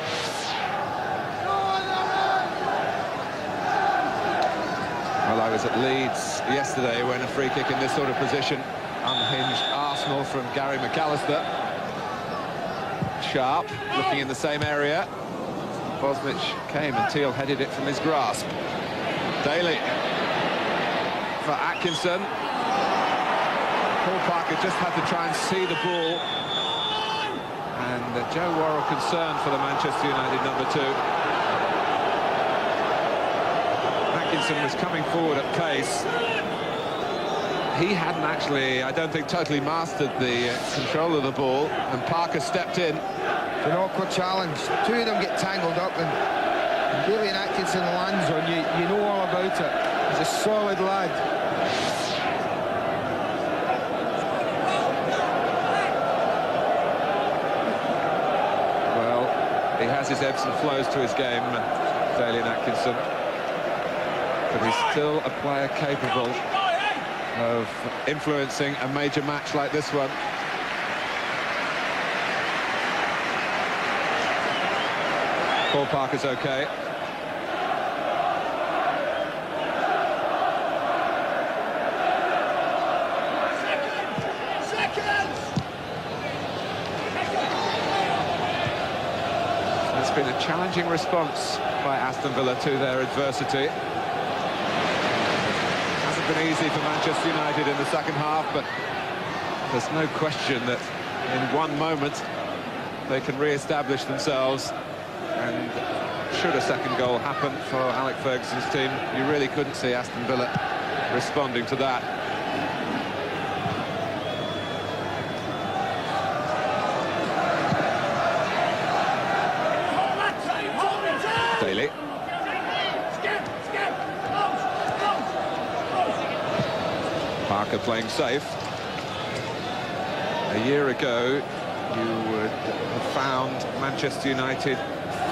Well, I was at Leeds yesterday when a free kick in this sort of position unhinged Arsenal from Gary McAllister. Sharp looking in the same area. Bosnich came and Teal headed it from his grasp. Daly for Atkinson. Paul Parker just had to try and see the ball. And Joe Worrell concerned for the Manchester United #2. Atkinson was coming forward at pace. He hadn't actually, I don't think, totally mastered the control of the ball, and Parker stepped in. It's an awkward challenge. Two of them get tangled up, and really Atkinson lands on you. You know all about it. He's a solid lad. Well, he has his ebbs and flows to his game, Daly and Atkinson. But he's still a player capable of influencing a major match like this one. Paul Parker's okay. It's been a challenging response by Aston Villa to their adversity. Hasn't been easy for Manchester United in the second half, but there's no question that in one moment they can re-establish themselves. And should a second goal happen for Alec Ferguson's team, you really couldn't see Aston Villa responding to that. Daly. Parker playing safe. A year ago, you would have found Manchester United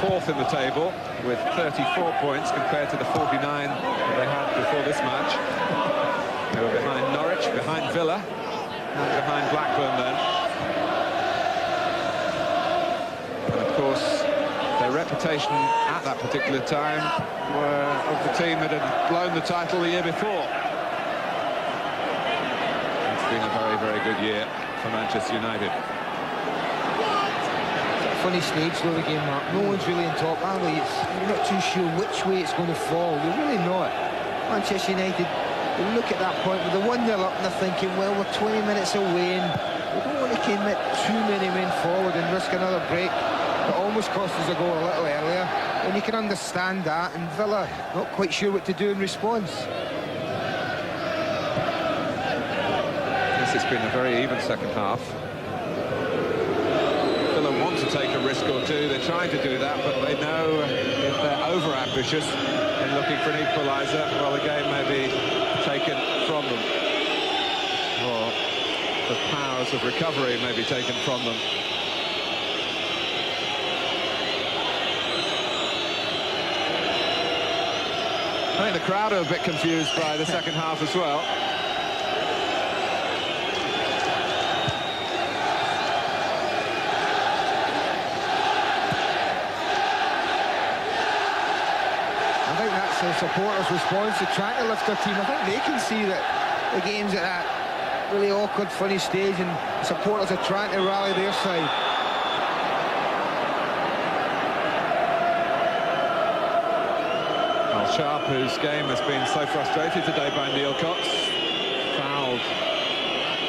4th in the table with 34 points compared to the 49 that they had before this match. They were behind Norwich, behind Villa, and behind Blackburn then. And of course, their reputation at that particular time were of the team that had blown the title the year before. It's been a very, very good year for Manchester United. Funny stage though, the game, Mark. No one's really in top, are they? You're not too sure which way it's going to fall. You're really not. Manchester United, they look at that point with the 1-0 up and they're thinking, well, we're 20 minutes away and we don't want to commit too many men forward and risk another break. It almost cost us a goal a little earlier. And you can understand that, and Villa not quite sure what to do in response. Yes, it's been a very even second half. Want to take a risk or two, they're trying to do that, but they know if they're over-ambitious in looking for an equaliser, well, the game may be taken from them, or the powers of recovery may be taken from them. I think the crowd are a bit confused by the second half as well. The supporters' response to trying to lift their team. I think they can see that the game's at that really awkward, funny stage, and supporters are trying to rally their side. Well, Sharp, whose game has been so frustrated today by Neil Cox, fouled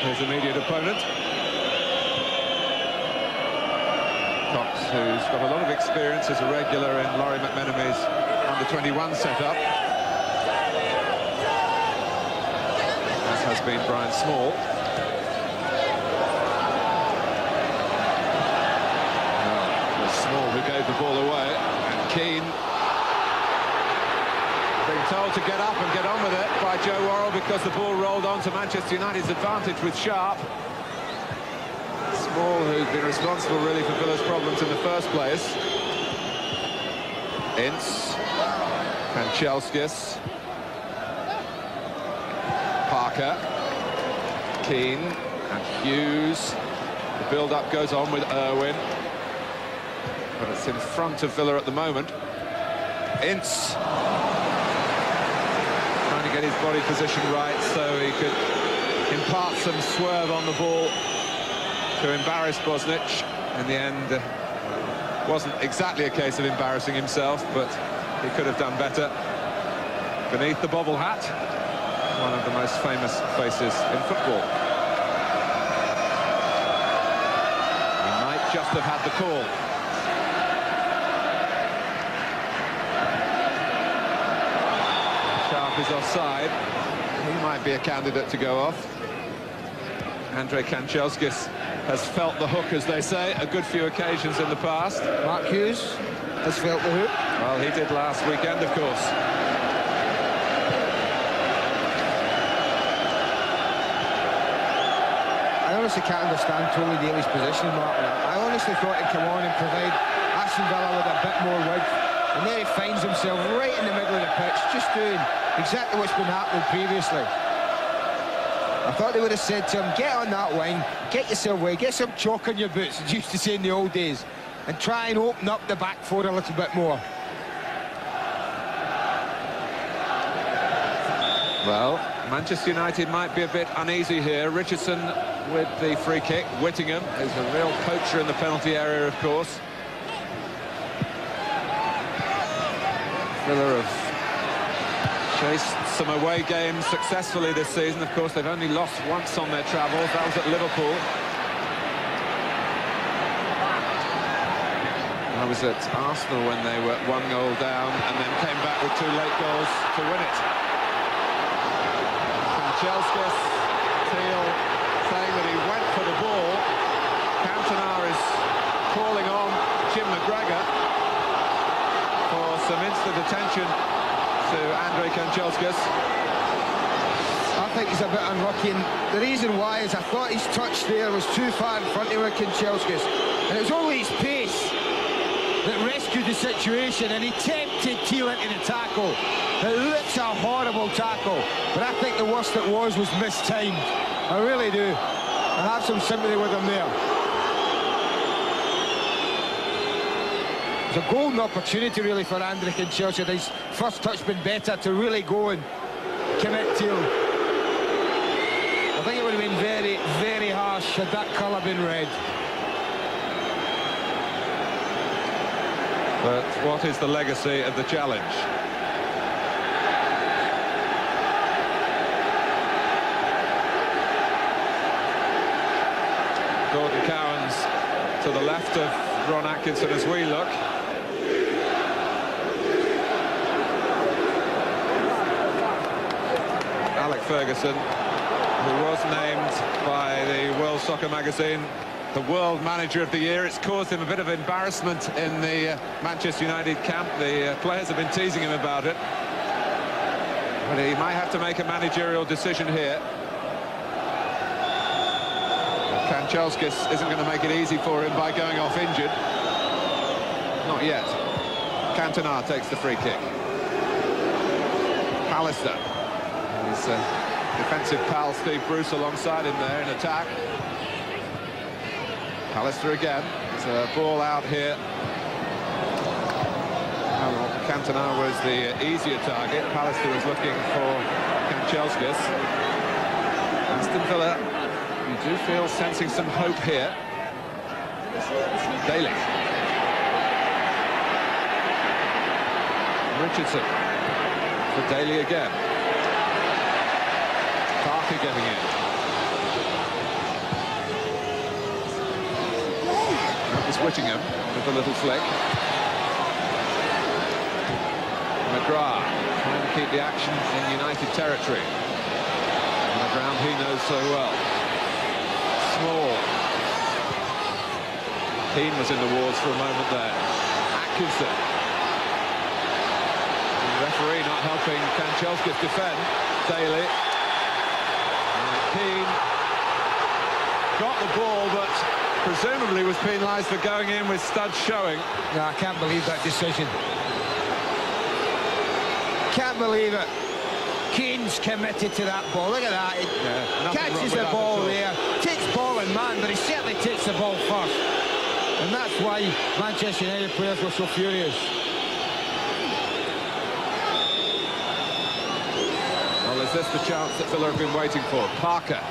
his immediate opponent. Cox, who's got a lot of experience as a regular in Laurie McMenamin's under-21 setup, as has been Brian Small. Well, it was Small who gave the ball away, and Keane being told to get up and get on with it by Joe Worrell because the ball rolled on to Manchester United's advantage with Sharp. Small, who's been responsible really for Villa's problems in the first place. Ince. Kanchelskis, Parker, Keane and Hughes. The build-up goes on with Irwin, but it's in front of Villa at the moment. Ince trying to get his body position right so he could impart some swerve on the ball to embarrass Bosnich. In the end, wasn't exactly a case of embarrassing himself, but he could have done better. Beneath the bobble hat, one of the most famous faces in football. He might just have had the call. Sharp is offside. He might be a candidate to go off. Andrei Kanchelskis has felt the hook, as they say, a good few occasions in the past. Mark Hughes has felt the hook. Well, he did last weekend, of course. I honestly can't understand Tony Daly's position, Mark. I honestly thought he'd come on and provide Aston Villa with a bit more width. And there he finds himself right in the middle of the pitch, just doing exactly what's been happening previously. I thought they would have said to him, get on that wing, get yourself away, get some chalk on your boots, as you used to say in the old days, and try and open up the back four a little bit more. Well, Manchester United might be a bit uneasy here. Richardson with the free kick. Whittingham is a real poacher in the penalty area, of course. Villa have chased some away games successfully this season. Of course, they've only lost once on their travels. That was at Liverpool. I was at Arsenal when they were 1 goal down and then came back with 2 late goals to win it. Kanchelskis, Teal saying that he went for the ball. Cantona is calling on Jim McGregor for some instant attention to Andrei Kanchelskis. I think he's a bit unlucky, and the reason why is I thought his touch there was too far in front of Kanchelskis, and it was only his pace that rescued the situation, and he tempted Thiel into the tackle. It looks a horrible tackle, but I think the worst it was mistimed. I really do. I have some sympathy with him there. It's a golden opportunity really for Andrej Kanchelskis. His first touch been better to really go and commit Thiel. I think it would have been very, very harsh had that colour been red. But what is the legacy of the challenge? Gordon Cowan's to the left of Ron Atkinson as we look. Alec Ferguson, who was named by the World Soccer magazine the World Manager of the Year. It's caused him a bit of embarrassment in the Manchester United camp. The players have been teasing him about it. But he might have to make a managerial decision here. Kanchelskis isn't going to make it easy for him by going off injured. Not yet. Cantona takes the free kick. Pallister. His defensive pal Steve Bruce alongside him there in attack. Pallister again. It's a ball out here. Cantona was the easier target. Pallister was looking for Kanchelskis. Aston Villa, you do feel sensing some hope here. Daly. Richardson. For Daly again. Parker getting in. Whittingham with a little flick. McGrath trying to keep the action in United territory. On the ground he knows so well. Small. Keane was in the wards for a moment there. Atkinson. The referee not helping Kanchelskis defend. Daly. And Keane got the ball, but presumably was penalised for going in with studs showing. No, I can't believe that decision. Can't believe it. Keane's committed to that ball. Look at that. He catches the ball there, takes ball in man, but he certainly takes the ball first. And that's why Manchester United players were so furious. Well, is this the chance that Villa have been waiting for? Parker.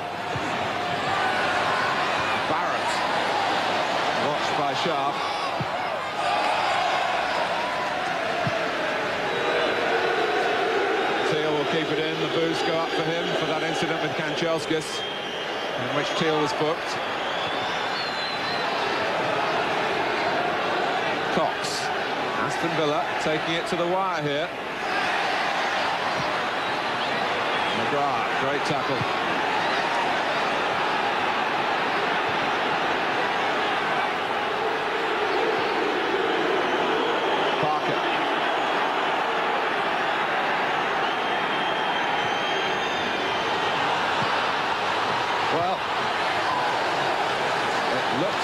By Sharp. Thiel will keep it in. The boos go up for him for that incident with Kanchelskis, in which Thiel was booked. Cox. Aston Villa taking it to the wire here. McGrath, great tackle.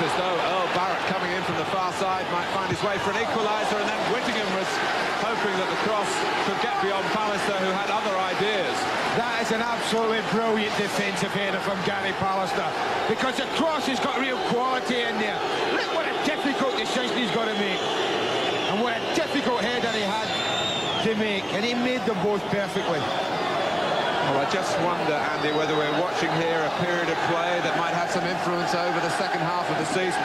As though Earl Barrett coming in from the far side might find his way for an equaliser, and then Whittingham was hoping that the cross could get beyond Pallister, who had other ideas. That is an absolutely brilliant defensive header from Gary Pallister, because the cross has got real quality in there. Look what a difficult decision he's got to make, and what a difficult header he had to make, and he made them both perfectly. Well, I just wonder, Andy, whether we're watching here a period of play that might have some influence over the second half of the season.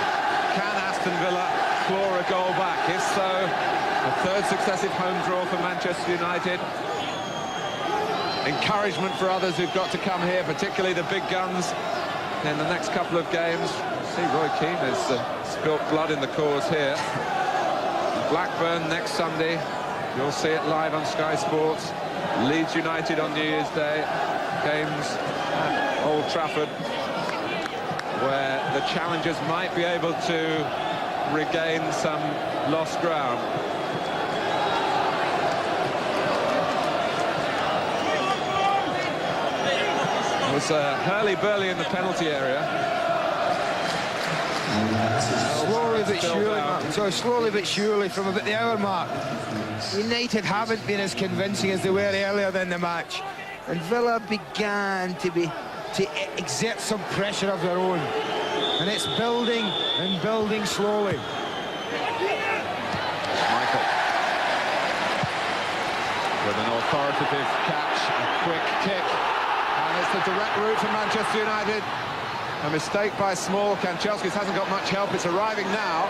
Can Aston Villa claw a goal back? If so, a third successive home draw for Manchester United. Encouragement for others who've got to come here, particularly the big guns in the next couple of games. See, Roy Keane has spilt blood in the cause here. Blackburn next Sunday. You'll see it live on Sky Sports. Leeds United on New Year's Day, games at Old Trafford, where the challengers might be able to regain some lost ground. was hurly-burly in the penalty area. Slowly but Still surely, down. Martin. So slowly but surely, from about the hour mark, United haven't been as convincing as they were earlier in the match, and Villa began to exert some pressure of their own, and it's building and building slowly. Michael with an authoritative catch, a quick kick, and it's the direct route for Manchester United. A mistake by Small. Kanchelskis hasn't got much help. It's arriving now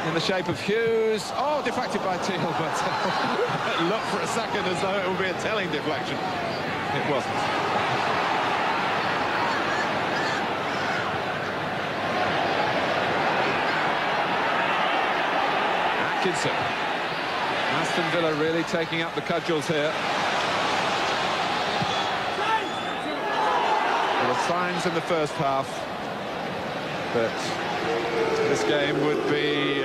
in the shape of Hughes. Oh, deflected by Teal, but it looked for a second as though it would be a telling deflection. It wasn't. Atkinson. Aston Villa really taking up the cudgels here. There were signs in the first half that this game would be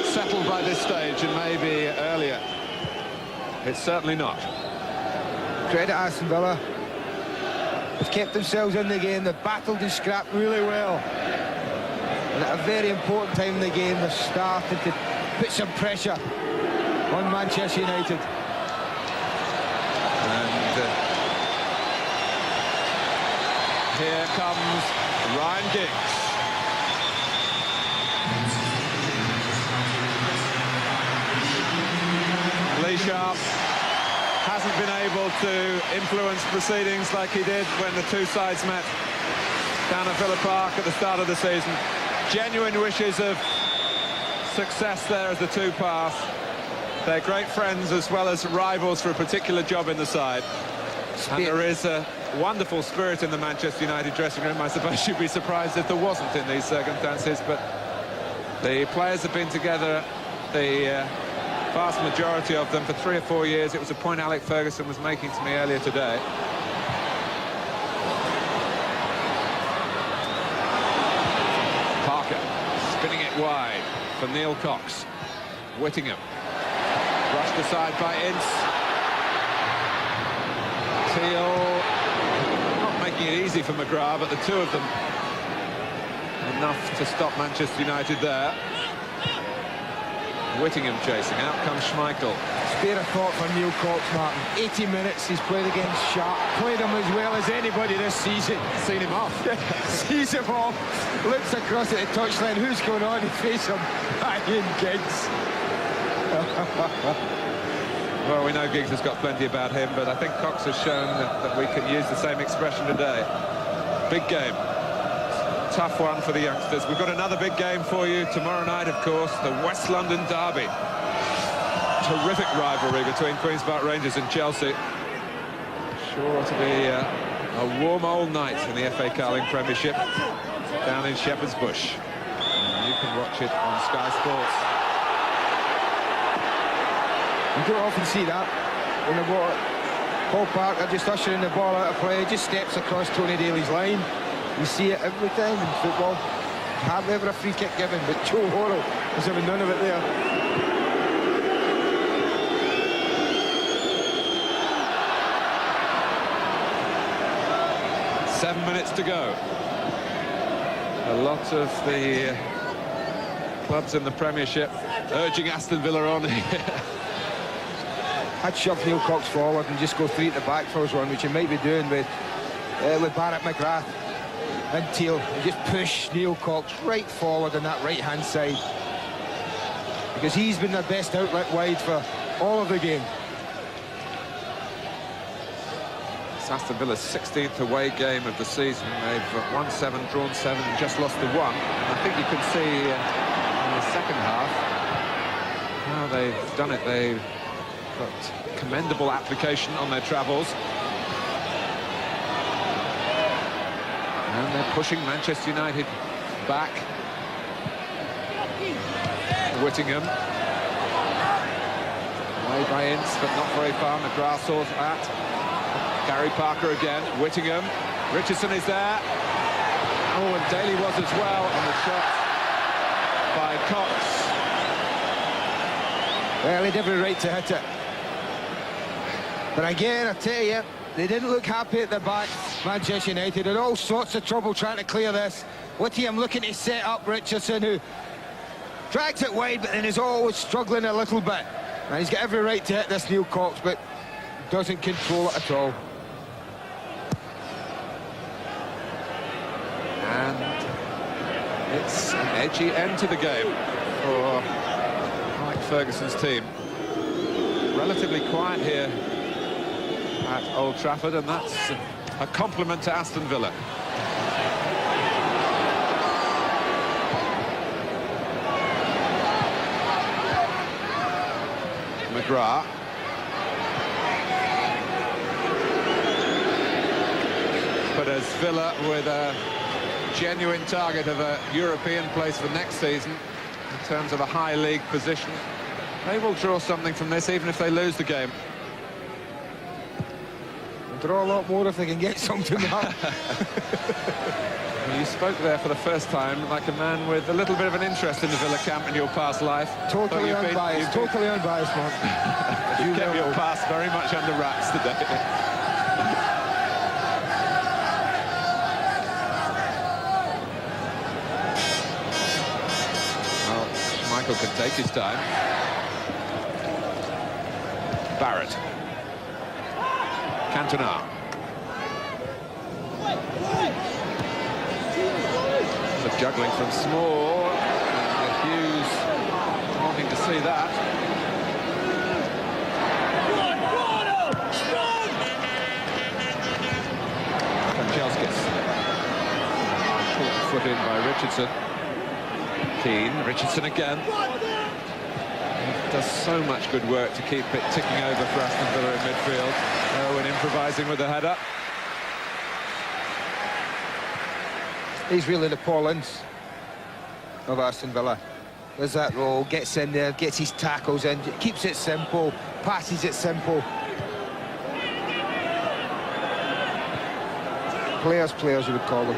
settled by this stage and maybe earlier. It's certainly not. Credit Aston Villa. They've kept themselves in the game. They've battled and scrapped really well. And at a very important time in the game, they're starting to put some pressure on Manchester United. And here comes Ryan Giggs. Lee Sharp hasn't been able to influence proceedings like he did when the two sides met down at Villa Park at the start of the season. Genuine wishes of success there as the two pass. They're great friends as well as rivals for a particular job in the side. And there is a wonderful spirit in the Manchester United dressing room. I suppose you'd be surprised if there wasn't in these circumstances, but the players have been together, the vast majority of them, for 3 or 4 years. It was a point Alex Ferguson was making to me earlier today. Parker spinning it wide for Neil Cox. Whittingham brushed aside by Ince. Teal not making it easy for McGrath, but the two of them enough to stop Manchester United there. Whittingham chasing, out comes Schmeichel. Spare a thought for Neil Cox, Martin. 80 minutes he's played against Sharp. Played him as well as anybody this season. Seen him off. Sees him off. Looks across at the touchline. Who's going on to face him? Ryan Giggs. Well, we know Giggs has got plenty about him, but I think Cox has shown that we can use the same expression today. Big game. Tough one for the youngsters. We've got another big game for you tomorrow night, of course, the West London derby. Terrific rivalry between Queen's Park Rangers and Chelsea. Sure to be a warm old night in the FA Carling Premiership down in Shepherd's Bush. And you can watch it on Sky Sports. You don't often see that when the ball, Paul Parker just ushering the ball out of play, just steps across Tony Daly's line. You see it every time in football. Hardly ever a free kick given, but Joe Worrall was having none of it there. Seven minutes to go. A lot of the clubs in the Premiership urging Aston Villa on here. I'd shove Neil Cox forward and just go 3 at the back for us one, which he might be doing with Barrett McGrath and Teal, and just push Neil Cox right forward on that right-hand side, because he's been their best outlet wide for all of the game. It's Aston Villa's 16th away game of the season. They've won 7, drawn 7, and just lost to 1. And I think you can see in the second half how they've done it. They've got commendable application on their travels. And they're pushing Manchester United back. Whittingham. Away by Ince, but not very far. McGrath saws that. Gary Parker again. Whittingham. Richardson is there. Oh, and Daly was as well. And the shot by Cox. Well, he had every right to hit it. But again, I tell you, They didn't look happy at the back. Manchester United had all sorts of trouble trying to clear this. Whittingham looking to set up Richardson, who drags it wide, but then is always struggling a little bit. And he's got every right to hit this Neil Cox, but doesn't control it at all. And it's an edgy end to the game for Mike Ferguson's team. Relatively quiet here at Old Trafford, and that's a compliment to Aston Villa. McGrath. But as Villa with a genuine target of a European place for next season in terms of a high league position, they will draw something from this even if they lose the game. They'll draw a lot more if they can get something up. You spoke there for the first time like a man with a little bit of an interest in the Villa camp in your past life. Totally unbiased, totally unbiased, man. You kept your past very much under wraps today. Well, Michael can take his time. Barrett. Cantona. The juggling from Small. And Hughes wanting to see that. Kanchelskis. Caught foot in by Richardson. Keane. Richardson again. He does so much good work to keep it ticking over for Aston Villa in midfield. Owen improvising with the header. He's really the Paul Ince of Aston Villa. There's that role, gets in there, gets his tackles in, keeps it simple, passes it simple. Players, you would call them.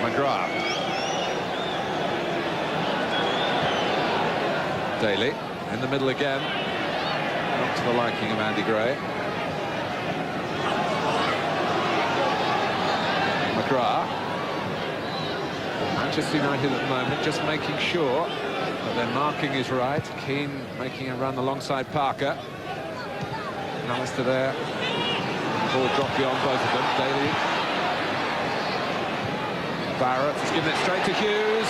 McGrath. Daly in the middle again. Not to the liking of Andy Gray. McGrath. Manchester United at the moment just making sure that their marking is right. Keane making a run alongside Parker. Alistair there. Ball dropped beyond both of them. Daly. Barrett has given it straight to Hughes.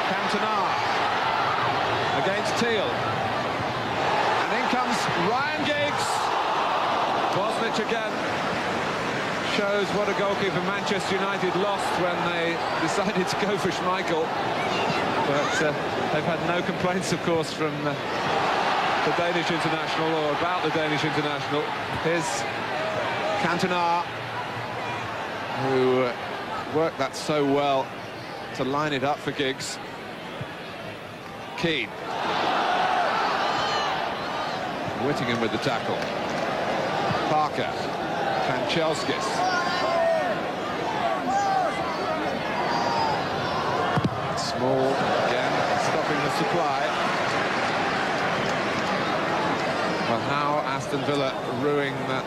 Cantona against Teal. And in comes Ryan Giggs. Bosnich again. Shows what a goalkeeper Manchester United lost when they decided to go for Schmeichel. But they've had no complaints, of course, from the Danish international or about the Danish international. Here's Cantona, who worked that so well to line it up for Giggs. Keane. Whittingham with the tackle. Parker. Kanchelskis. Small again, stopping the supply. Well, how Aston Villa ruining that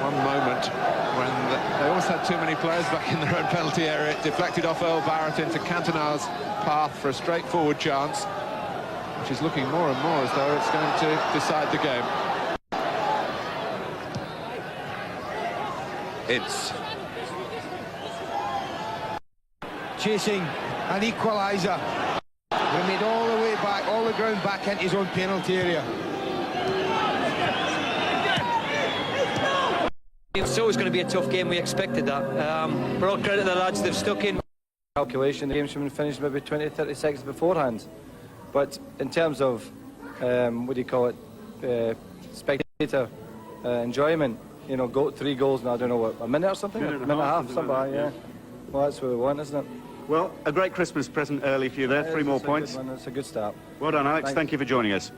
one moment when they almost had too many players back in their own penalty area. It deflected off Earl Barrett into Cantona's path for a straightforward chance, which is looking more and more as though it's going to decide the game. It's Chasing an equaliser. We made all the way back, all the ground back into his own penalty area. It's always going to be a tough game. We expected that. But all credit to the lads, they've stuck in. Calculation, the game should have been finished maybe 20-30 seconds beforehand. But in terms of, what do you call it, spectator enjoyment, you know, 3 goals in, I don't know, what, a minute or something? Minute and a half, something like that, yeah. Well, that's what we want, isn't it? Well, a great Christmas present early for you there. 3 more points. It's a good start. Well done, Alex. Thank you for joining us.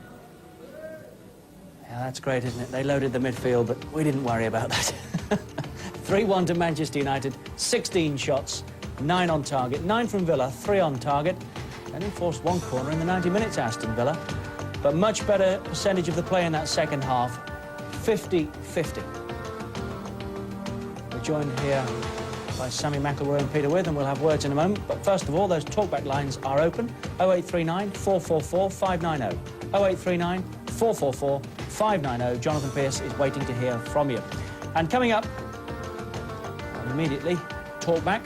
Yeah, that's great, isn't it? They loaded the midfield, but we didn't worry about that. 3-1 to Manchester United, 16 shots, 9 on target, 9 from Villa, 3 on target, and enforced 1 corner in the 90 minutes, Aston Villa. but much better percentage of the play in that second half, 50-50. We're joined here by Sammy McElroy and Peter With, and we'll have words in a moment. But first of all, those talkback lines are open. 0839 444 590. 0839 444 590. Jonathan Pearce is waiting to hear from you. And coming up, immediately, talkback.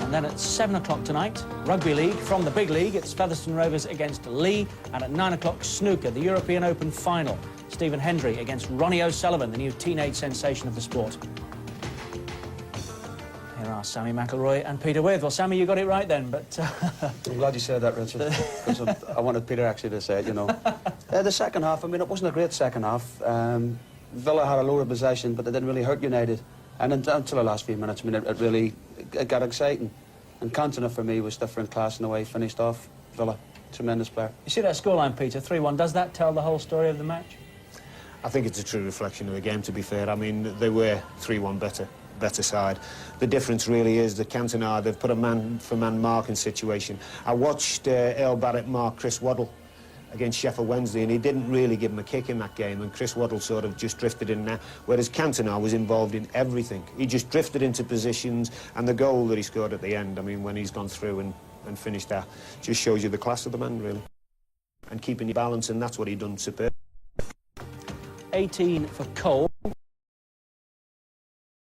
And then at 7 o'clock tonight, Rugby League from the big league. It's Featherstone Rovers against Lee. And at 9 o'clock, snooker, the European Open final. Stephen Hendry against Ronnie O'Sullivan, the new teenage sensation of the sport. Here are Sammy McElroy and Peter With. Well, Sammy, you got it right then, but... I'm glad you said that, Richard, because I wanted Peter actually to say it, you know. The second half, I mean, it wasn't a great second half. Villa had a lower possession, but they didn't really hurt United. And until the last few minutes, I mean, it really got exciting. And Cantona, for me, was different class in the way he finished off Villa. Tremendous player. You see that scoreline, Peter, 3-1. Does that tell the whole story of the match? I think it's a true reflection of the game, to be fair. I mean, they were 3-1 better side. The difference really is that Cantona, they've put a man-for-man marking situation. I watched Earl Barrett mark Chris Waddle against Sheffield Wednesday, and he didn't really give him a kick in that game, and Chris Waddle sort of just drifted in there, whereas Cantona was involved in everything. He just drifted into positions, and the goal that he scored at the end, I mean, when he's gone through and finished that, just shows you the class of the man, really. And keeping your balance, and that's what he done superb. 18 for Cole.